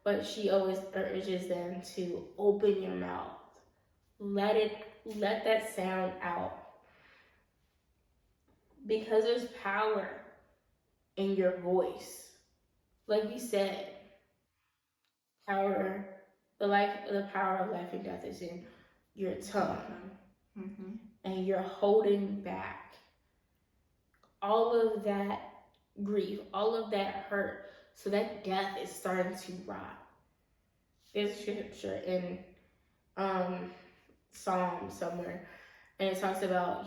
but she always urges them to open your mouth. Let that sound out. Because there's power in your voice. Like you said, power, the power of life and death is in your tongue. Mm-hmm. And you're holding back all of that grief, all of that hurt, so that death is starting to rot. There's scripture in Psalm somewhere, and it talks about,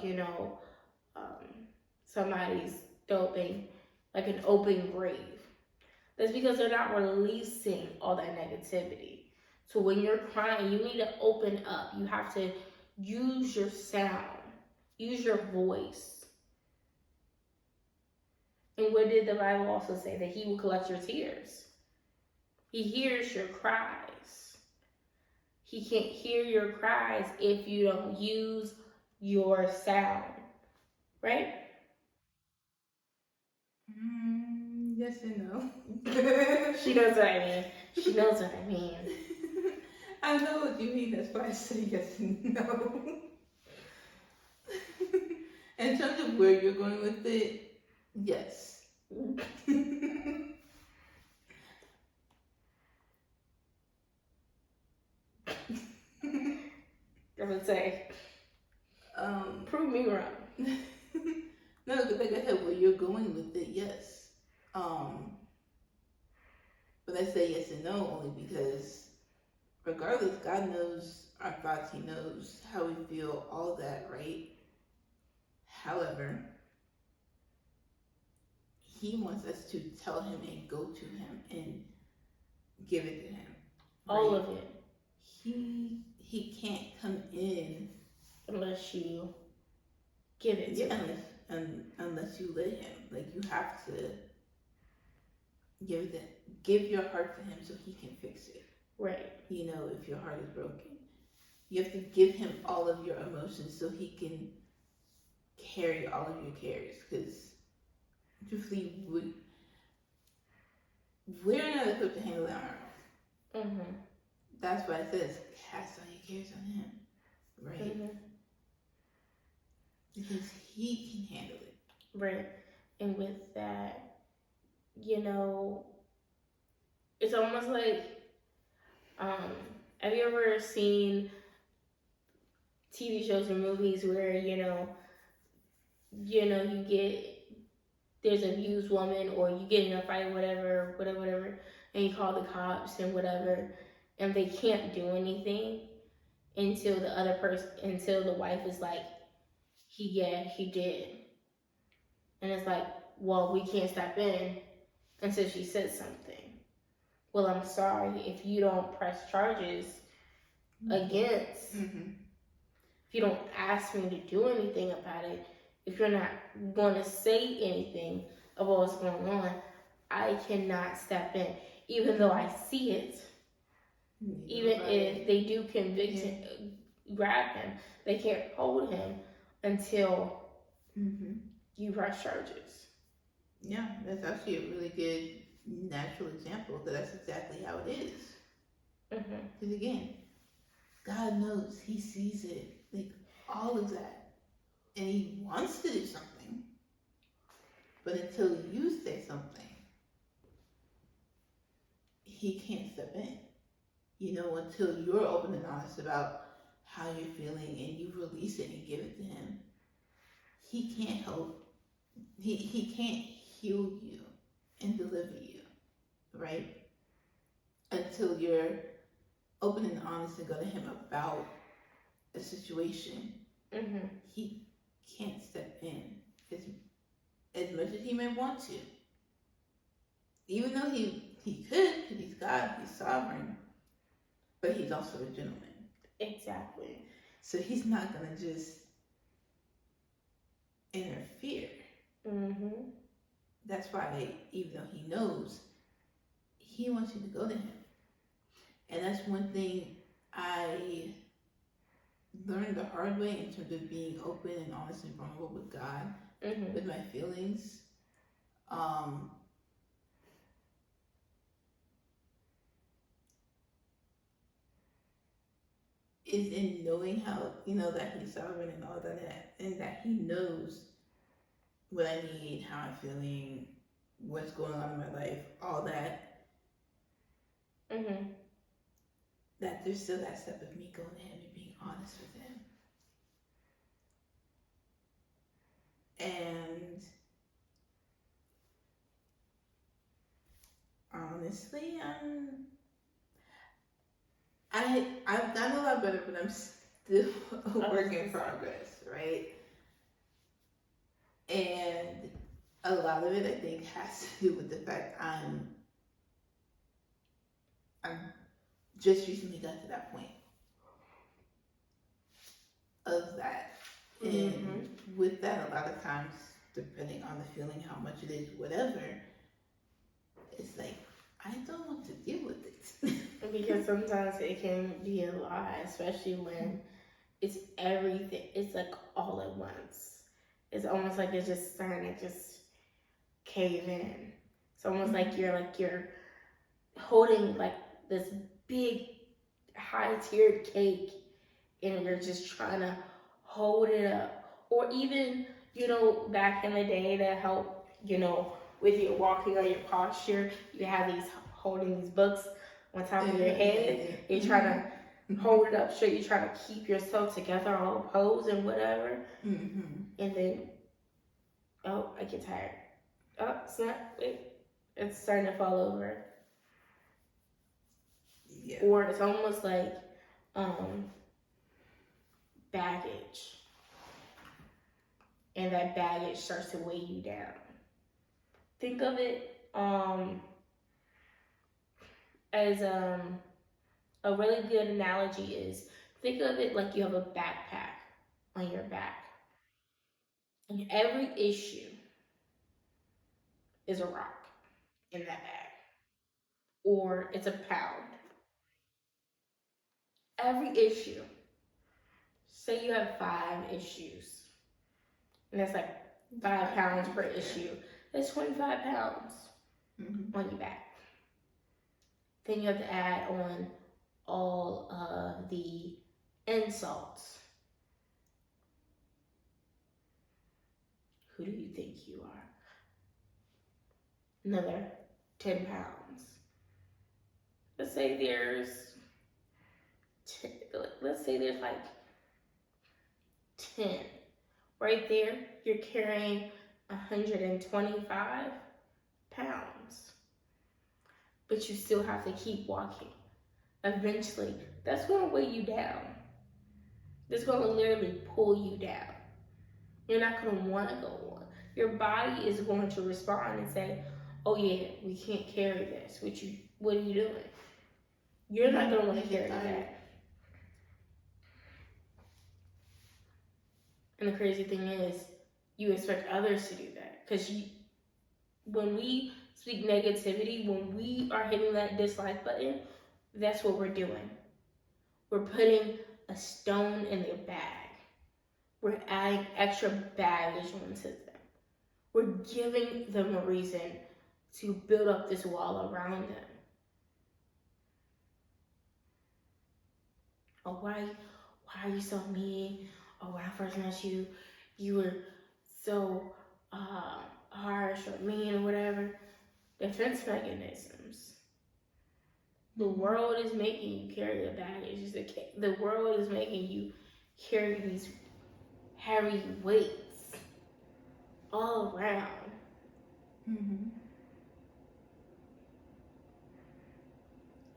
somebody's doping, like an open grave. That's because they're not releasing all that negativity. So when you're crying, you need to open up. You have to use your sound, use your voice. And what did the Bible also say? That He will collect your tears. He hears your cries. He can't hear your cries if you don't use your sound. Right? Yes and no. She knows what I mean. She knows what I mean. I know what you mean. That's why I say yes and no. In terms of where you're going with it, yes. I would say, prove me wrong. No, because like I said, where you're going with it, yes. But I say yes and no only because regardless, God knows our thoughts, He knows how we feel, all that, right? However, He wants us to tell Him and go to Him and give it to Him. Right? All of it. He can't come in unless you give it to Him. Unless you let Him. Like you have to give your heart to Him so He can fix it. Right. If your heart is broken, you have to give Him all of your emotions so He can carry all of your cares. Because truthfully, we're not equipped to handle it on our own. That's why it says cast all your cares on Him, right? Because He can handle it. Right. And with that, it's almost like, have you ever seen TV shows or movies where, you get, there's an abused woman or you get in a fight, whatever, and you call the cops and whatever, and they can't do anything until until the wife is like, he did. And it's like, well, we can't step in until she says something. Well, I'm sorry, if you don't press charges against, if you don't ask me to do anything about it, if you're not going to say anything about what's going on, I cannot step in. Even though I see it, even if they do convict him, grab him, they can't hold him until you press charges. Yeah, that's actually a really good natural example because that's exactly how it is. Because again, God knows, He sees it, like all of that, and He wants to do something. But until you say something, He can't step in. Until you're open and honest about how you're feeling and you release it and give it to Him, He can't help. He can't heal you and deliver you, right? Until you're open and honest and go to Him about a situation, He can't step in as much as He may want to. Even though He could, because He's God, He's sovereign, but He's also a gentleman. Exactly. So He's not going to just interfere. That's why, even though He knows, He wants you to go to Him. And that's one thing I learned the hard way in terms of being open and honest and vulnerable with God, with my feelings. Is in knowing how, that He's sovereign and all that, and that He knows what I need, how I'm feeling, what's going on in my life, all that. That there's still that step of me going to Him and being honest with Him. And honestly, I've done a lot better, but I'm still a work in progress, right? And a lot of it, I think, has to do with the fact I'm just recently got to that point of that. And with that, a lot of times, depending on the feeling, how much it is, whatever, it's like, I don't want to deal with it. Because sometimes it can be a lot, especially when it's everything. It's like all at once. It's almost like it's just starting to just cave in. It's almost like you're holding like this big high-tiered cake and you're just trying to hold it up. Or even, back in the day to help, with your walking or your posture, you have these holding these books on top of your head. You're trying to hold it up straight. You're trying to keep yourself together, all the pose and whatever. And then, I get tired. Snap, wait. It's starting to fall over. Yeah. Or it's almost like baggage. And that baggage starts to weigh you down. Think of it as a really good analogy is, think of it like you have a backpack on your back. And every issue is a rock in that bag. Or it's a pound. Every issue. Say you have 5 issues. And that's like 5 pounds per issue. That's 25 pounds on your back. Then you have to add on all of the insults. Who do you think you are? Another 10 pounds. Let's say there's like 10. Right there, you're carrying 125 pounds. But you still have to keep walking. Eventually, that's going to weigh you down. It's going to literally pull you down. You're not going to want to go on. Your body is going to respond and say, oh yeah, we can't carry this. What are you doing? You're not going to want to carry that. And the crazy thing is, you expect others to do that. Because when we speak negativity, when we are hitting that dislike button, that's what we're doing. We're putting a stone in their bag. We're adding extra baggage onto them. We're giving them a reason to build up this wall around them. Oh, why are you so mean? Oh, when I first met you, you were so harsh or mean or whatever. Defense mechanisms. The world is making you carry a baggage. The world is making you carry these heavy weights all around. Mm-hmm.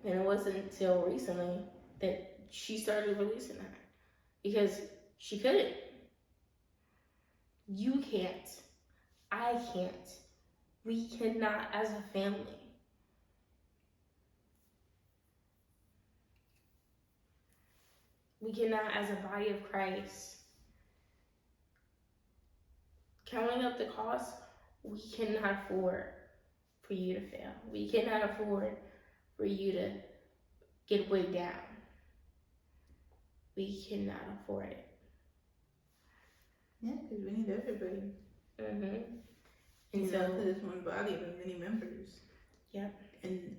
And it wasn't until recently that she started releasing that. Because she couldn't. You can't. I can't. We cannot as a family. We cannot as a body of Christ. Counting up the cost, we cannot afford for you to fail. We cannot afford for you to get weighed down. We cannot afford it. Yeah, because we need everybody. Mm-hmm. And so, it's one body with many members. Yep. And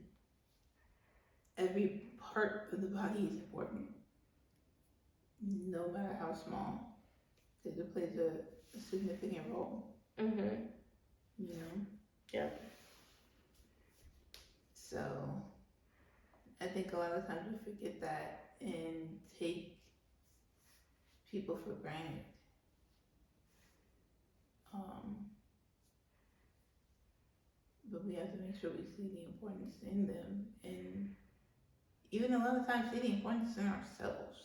every part of the body is important, no matter how small, because it plays a significant role. Mm-hmm. You know? Yep. So, I think a lot of times we forget that and take people for granted. But we have to make sure we see the importance in them, and even a lot of times see the importance in ourselves.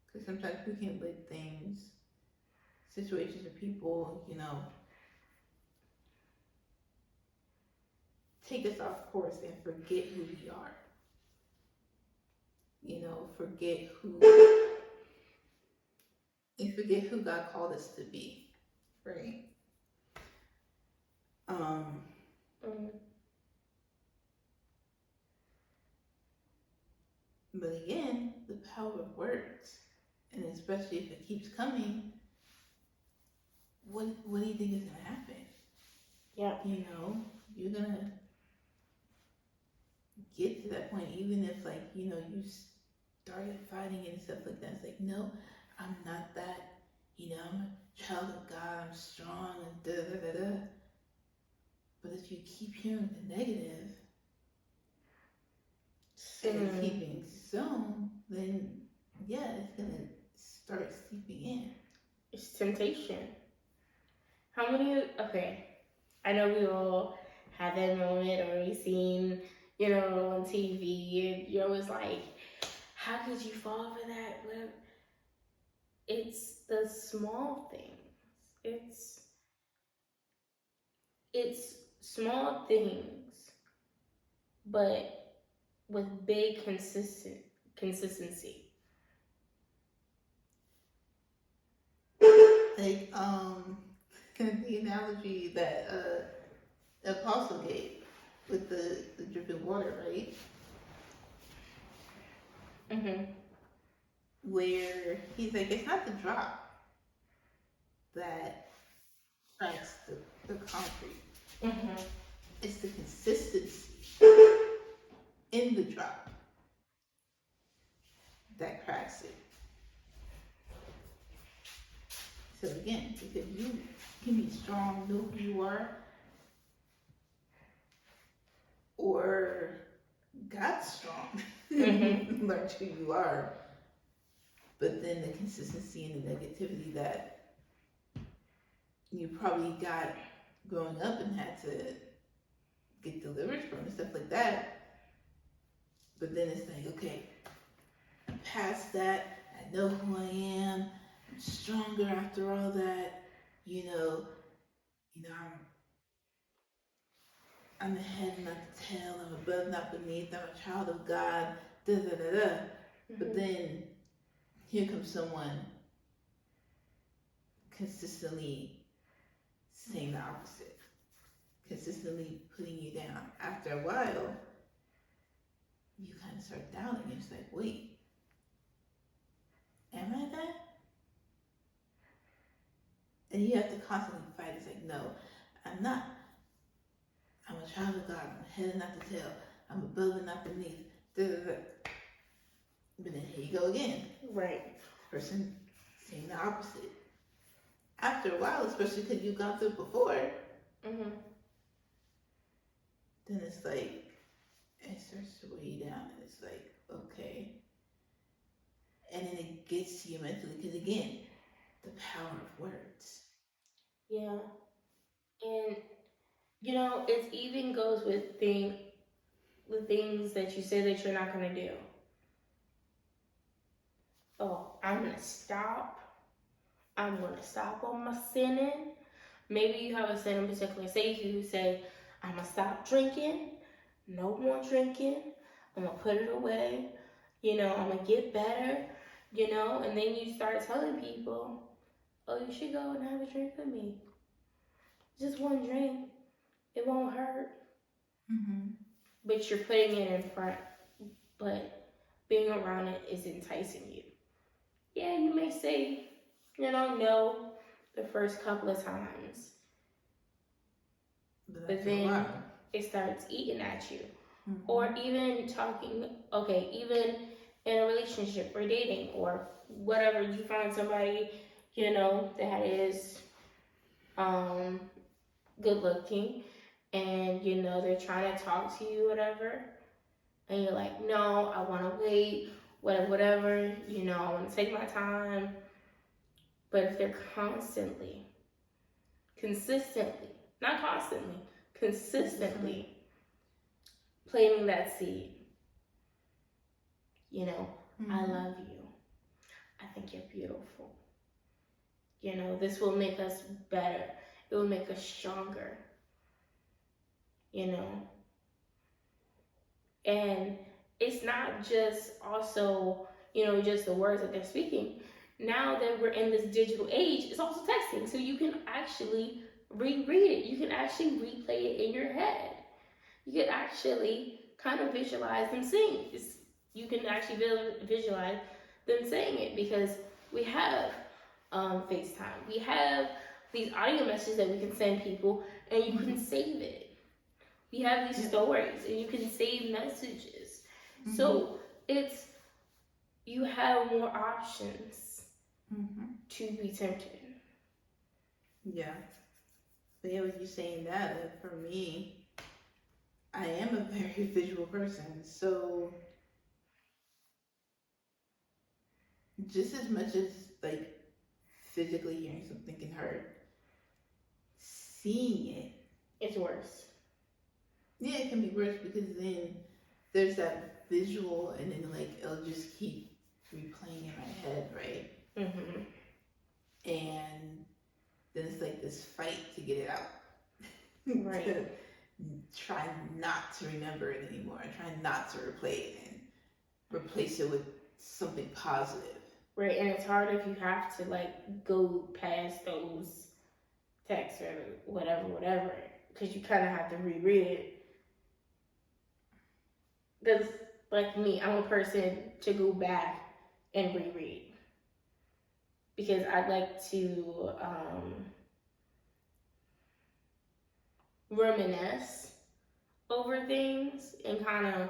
Because sometimes we can let things, situations, or people, take us off course and forget who we are. Forget who God called us to be, right? But again, the power of words, and especially if it keeps coming, what do you think is gonna happen? Yeah. You're gonna get to that point, even if you started fighting and stuff like that. It's like, no, I'm not that. I'm a child of God. I'm strong and da da da da. But if you keep hearing the negative and it's keeping sown, then yeah, it's gonna start seeping in. It's temptation. How many? Okay, I know we all had that moment, or we seen, on TV, and you're always like, how could you fall for that? Well, it's the small things. It's small things, but with big consistency. Like the analogy that Apostle gave with the dripping water, right? Mm-hmm. Where he's like, it's not the drop that cracks the concrete. Mm-hmm. It's the consistency in the drop that cracks it. So again, because you can be strong, know who you are, or God's strong, learn who you are, but then the consistency and the negativity that you probably got growing up and had to get delivered from and stuff like that. But then it's like, okay, I'm past that. I know who I am. I'm stronger after all that. I'm the head, not the tail. I'm above, not beneath. I'm a child of God. Da da da da. Mm-hmm. But then here comes someone consistently saying the opposite, consistently putting you down. After a while, you kind of start doubting. It's like, wait, am I that? And you have to constantly fight. It's like, no, I'm not. I'm a child of God. I'm the head and not the tail. I'm above and not beneath. Da, da, da. But then here you go again. Right. Person saying the opposite. After a while, especially because you've gone through it before, Mhm. then it's like, it starts to weigh you down. And it's like, okay. And then it gets to you mentally. Because again, the power of words. Yeah. And it even goes with the things that you say that you're not gonna do. Oh, I'm gonna stop. I'm gonna stop on my sinning. Maybe you have a sin in particular. Say you say, I'm gonna stop drinking. No more drinking. I'm gonna put it away. I'm gonna get better. And then you start telling people, oh, you should go and have a drink with me. Just one drink. It won't hurt. Mm-hmm. But you're putting it in front. But being around it is enticing you. Yeah, you may say, no the first couple of times. But then it starts eating at you. Mm-hmm. Or even talking, even in a relationship or dating or whatever, you find somebody, that is good looking and, they're trying to talk to you, whatever. And you're like, no, I want to wait, whatever, I want to take my time. But if they're consistently, not constantly, consistently planting that seed, I love you. I think you're beautiful. This will make us better. It will make us stronger. And it's not just also, just the words that they're speaking. Now that we're in this digital age, it's also texting. So you can actually reread it. You can actually replay it in your head. You can actually kind of visualize them saying it. You can actually visualize them saying it because we have FaceTime. We have these audio messages that we can send people and you can save it. We have these stories and you can save messages. Mm-hmm. So you have more options to be tempted. Yeah. But yeah, with you saying that, for me, I am a very visual person. So just as much as like physically hearing something can hurt, seeing it's worse. Yeah, it can be worse because then there's that visual and then like it'll just keep replaying in my head, right? Mm-hmm. And then it's like this fight to get it out. Right. To try not to remember it anymore. Try not to replay it and replace it with something positive. Right, and it's hard if you have to like go past those texts or whatever, because you kind of have to reread it. Because like me, I'm a person to go back and reread because I like to reminisce over things and kind of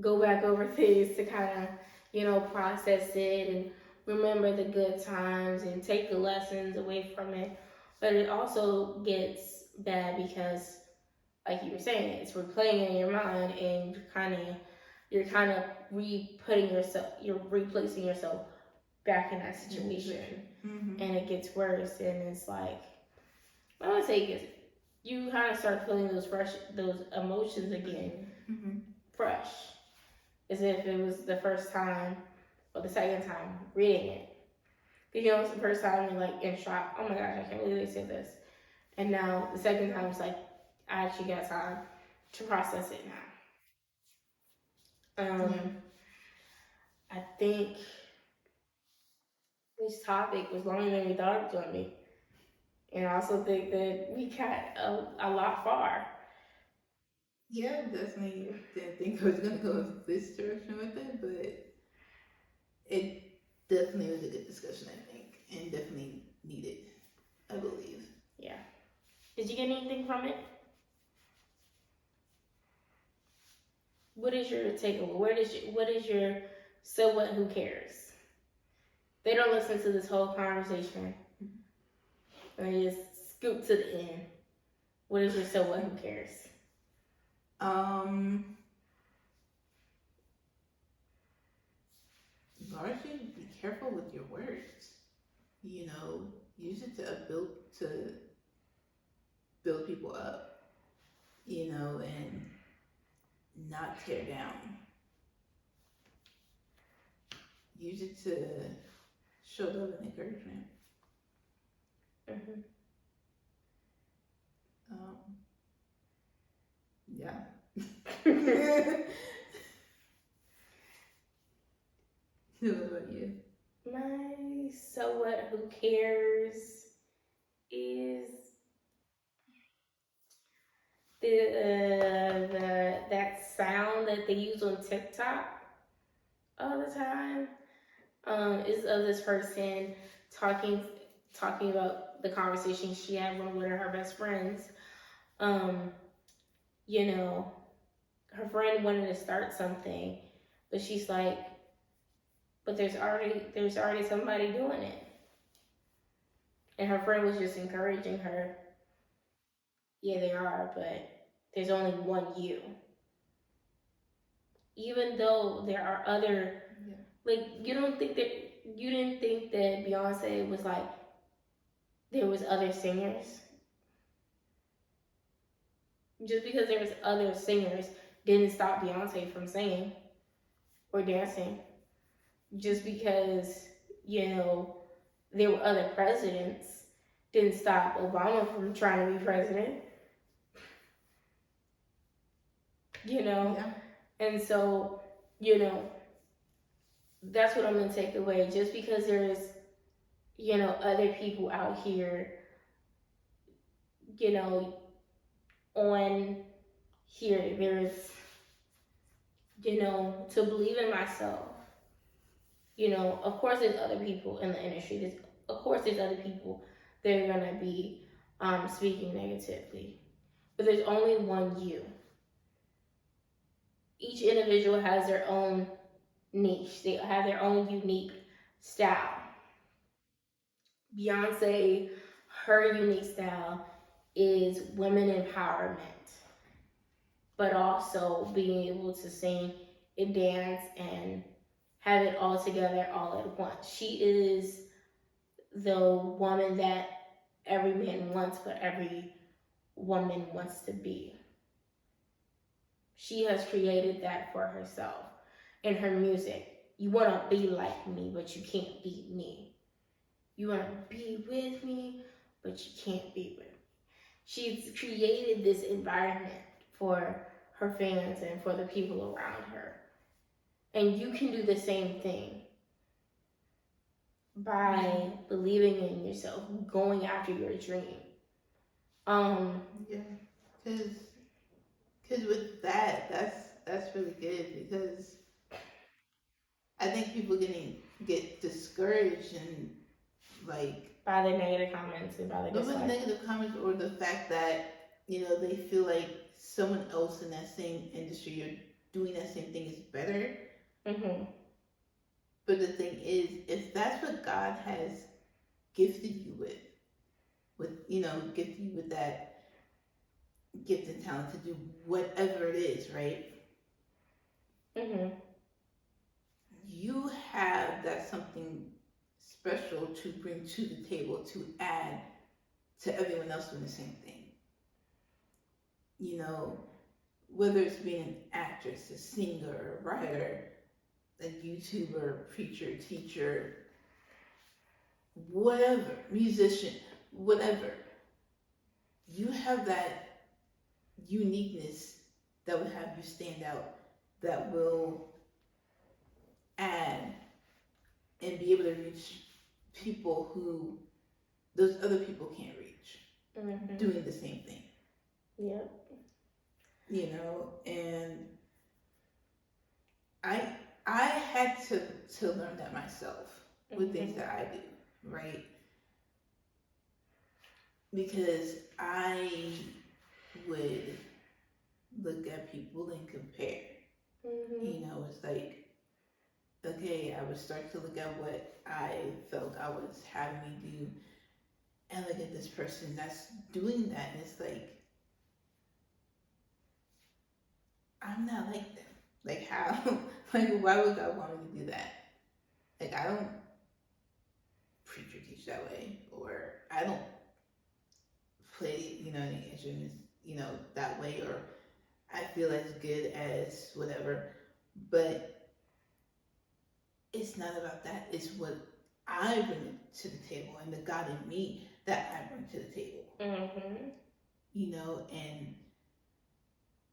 go back over things to kind of process it and remember the good times and take the lessons away from it. But it also gets bad because, like you were saying, it's replaying in your mind and you're kind of you're replacing yourself back in that situation. Mm-hmm. And it gets worse and it's like, I would say you kind of start feeling those emotions again, fresh, as if it was the first time or the second time reading it. Because it's the first time you're like in shock. Oh my gosh, I can't believe they said this. And now the second time it's like I actually got time to process it now. I think this topic was longer than we thought it was going to be. And I also think that we got a lot far. Yeah, definitely didn't think I was going to go in this direction with it, but it definitely was a good discussion, I think, and definitely needed, I believe. Yeah. Did you get anything from it? What is your takeaway? What is your so what, who cares? They don't listen to this whole conversation. They just scoop to the end. What is your so what, who cares? Largely be careful with your words. You know, use it to build people up, you know, and not tear down. Use it to show love and encouragement. Mm-hmm. Yeah. What about you? My so what, who cares is the that sound that they use on TikTok all the time. Is of this person talking about the conversation she had with one of her best friends. You know, her friend wanted to start something, but she's like, but there's already somebody doing it. And her friend was just encouraging her. Yeah, they are, but there's only one you. Even though there are other, like, you didn't think that Beyonce was like, there was other singers. Just because there was other singers didn't stop Beyonce from singing or dancing. Just because, you know, there were other presidents didn't stop Obama from trying to be president. You know? Yeah. And so, you know, that's what I'm going to take away. Just because there's, you know, other people out here, you know, on here, there's, you know, to believe in myself. You know, of course, there's other people in the industry. Of course, there's other people that are going to be speaking negatively. But there's only one you. Each individual has their own niche. They have their own unique style. Beyonce, her unique style is women empowerment, but also being able to sing and dance and have it all together all at once. She is the woman that every man wants, but every woman wants to be. She has created that for herself in her music. You want to be like me, but you can't be me. You want to be with me, but you can't be with me. She's created this environment for her fans and for the people around her. And you can do the same thing by believing in yourself, going after your dream. Yeah, because with that's really good, because I think people get discouraged and like by the negative comments and by the over the dislikes. negative comments, or the fact that, you know, they feel like someone else in that same industry or doing that same thing is better. Mm-hmm. But the thing is, if that's what God has gifted you with, you know, gifted you with that gift and talent to do whatever it is, right? Mm-hmm. You have that something special to bring to the table, to add to everyone else doing the same thing. You know, whether it's being an actress, a singer, a writer, a YouTuber, preacher, teacher, whatever, musician, whatever, you have that uniqueness that will have you stand out, that will add and be able to reach people who those other people can't reach, doing the same thing. Yep. You know, and I had to learn that myself with things that I do, right? Because I would look at people and compare. You know, it's like, okay, I would start to look at what I felt God was having me do, and look at this person that's doing that, and it's like, I'm not like them. Like, how? Like, why would God want me to do that? Like, I don't preach or teach that way, or I don't play, any instruments, that way, or I feel as good as whatever. But it's not about that. It's what I bring to the table and the God in me that I bring to the table. Mm-hmm. And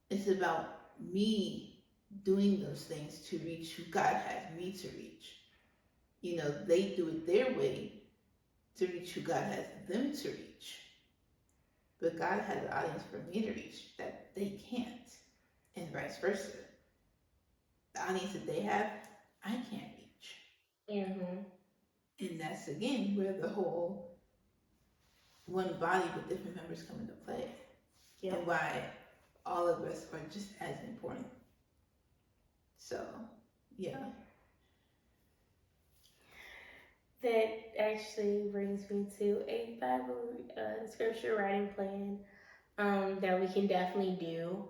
it's about me doing those things to reach who God has me to reach. They do it their way to reach who God has them to reach. But God has an audience for me to reach that they can't, and vice versa. The audience that they have, I can't reach. Mm-hmm. And that's, again, where the whole one body with different members come into play. Yep. And why all of us are just as important. So, yeah. That actually brings me to a Bible scripture writing plan that we can definitely do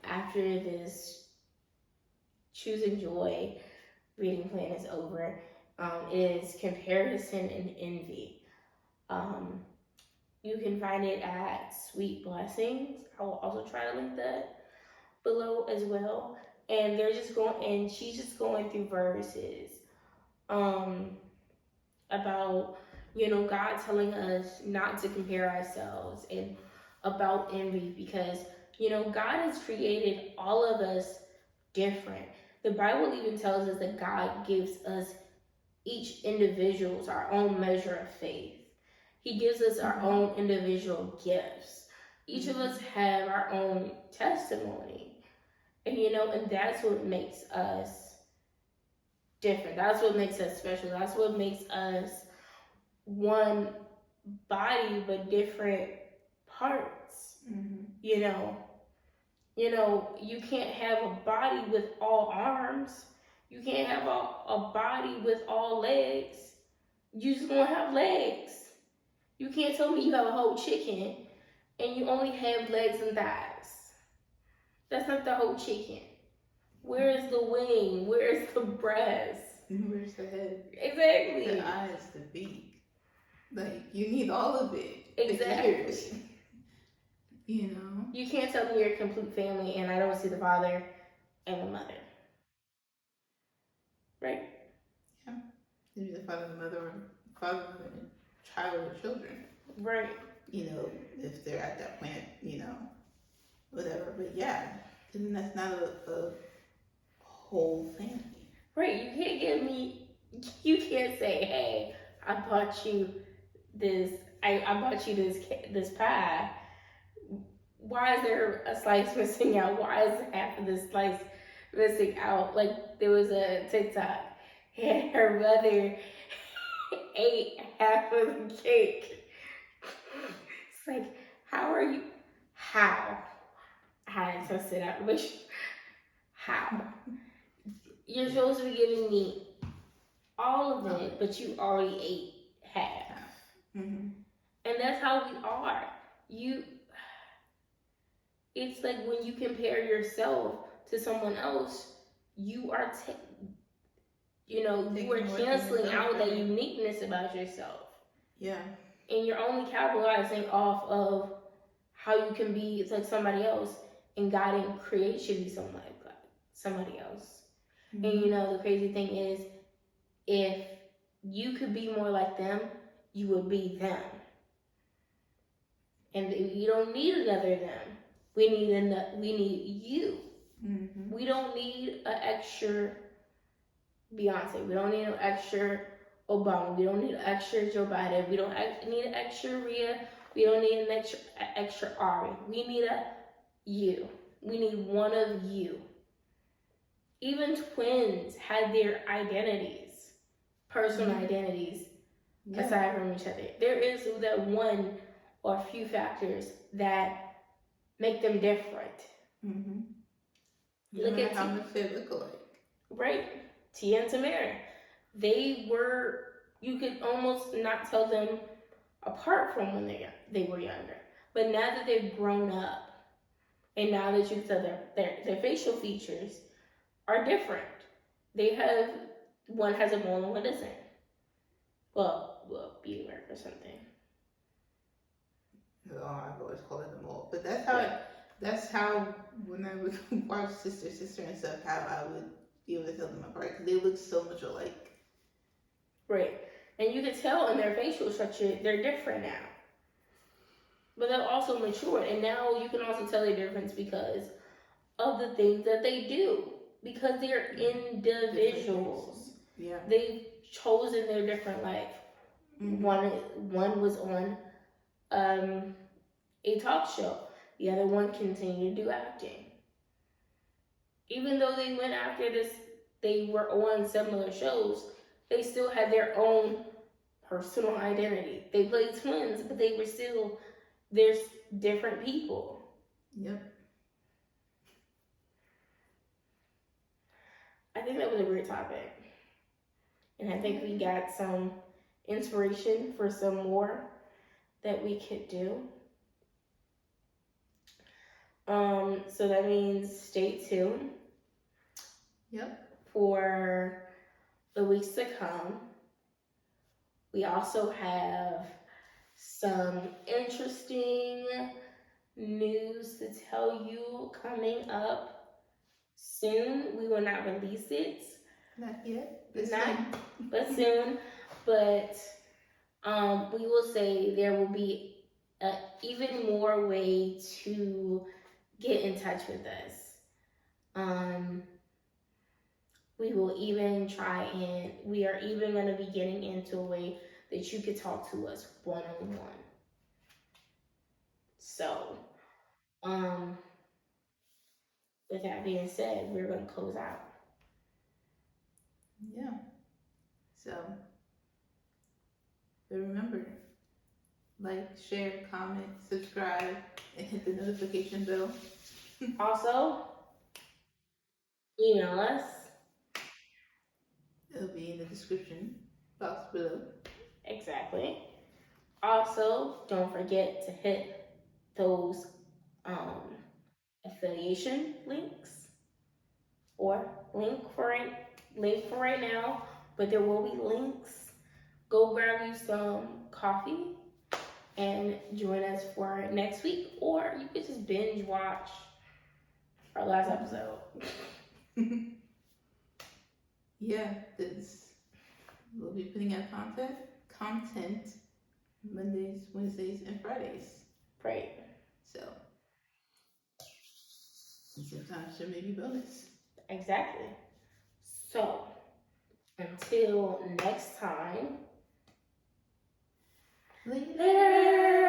after this Choosing Joy reading plan is over. Is comparison and envy. You can find it at Sweet Blessings. I will also try to link that below as well. And she's just going through verses about, God telling us not to compare ourselves, and about envy, because, God has created all of us different. The Bible even tells us that God gives us each individuals our own measure of faith. He gives us our own individual gifts. Each of us have our own testimony. And and that's what makes us different. That's what makes us special. That's what makes us one body but different parts. You can't have a body with all arms. You can't have a body with all legs. You just gonna have legs. You can't tell me you have a whole chicken and you only have legs and thighs. That's not the whole chicken. Where is the wing? Where is the breast? Where's the head? Exactly. The eyes, the beak. Like, you need all of it. Exactly. The ears. You can't tell me you're a complete family and I don't see the father and the mother. Right? Yeah. Maybe the father and the mother, or father and child or children. Right. If they're at that point, whatever. But yeah, then that's not a whole family. Right. You can't say, hey, I bought you this this pie. Why is there a slice missing out? Why is half of this slice missing out? Like, there was a TikTok, and her mother ate half of the cake. It's like, how? I had to test it out. How? You're supposed to be giving me all of it, but you already ate half. And that's how we are. It's like when you compare yourself to someone else, you are, you are canceling out that uniqueness about yourself. Yeah. And you're only capitalizing off of how you can be like somebody else, and God didn't create you to be somebody else. And the crazy thing is, if you could be more like them, you would be them. And you don't need another them. We need you. We don't need an extra Beyonce. We don't need an extra Obama. We don't need an extra Joe Biden. We don't need an extra Rhea. We don't need an extra Ari. We need a you. We need one of you. Even twins had their identities, personal identities, aside from each other. There is that one or a few factors that make them different. Look at how much they look alike. Right. Tia and Tamara. You could almost not tell them apart from when they were younger. But now that they've grown up, and now that you can tell their facial features are different. One has a mole and one doesn't. Well, beauty mark or something. Oh, I've always called it a mole. But that's how when I would watch Sister and stuff, how I would be able to tell them apart, because they look so much alike. Right. And you can tell in their facial structure, they're different now. But they're also matured. And now you can also tell the difference because of the things that they do. Because they're individuals. Yeah. They've chosen their different life. Mm-hmm. One was on a talk show. The other one continued to do acting. Even though they went after this, they were on similar shows, they still had their own personal identity. They played twins, but they're different people. Yep. I think that was a great topic. And I think we got some inspiration for some more that we could do. So that means stay tuned. Yep. For the weeks to come. We also have some interesting news to tell you coming up soon. We will not release it. Not yet. But soon. But we will say there will be even more way to get in touch with us. We will even we are even going to be getting into a way that you could talk to us one-on-one. So, with that being said, we're going to close out. Yeah. So, but remember, like, share, comment, subscribe, and hit the notification bell. Also, email us. It'll be in the description box below. Exactly. Also, don't forget to hit those affiliation links or link for right now, but there will be links. Go grab you some coffee and join us for next week, or you could just binge watch our last episode. Yeah, we'll be putting out content Mondays, Wednesdays, and Fridays. Right. So, and sometimes there may be bonus. Exactly. So, until next time. Later.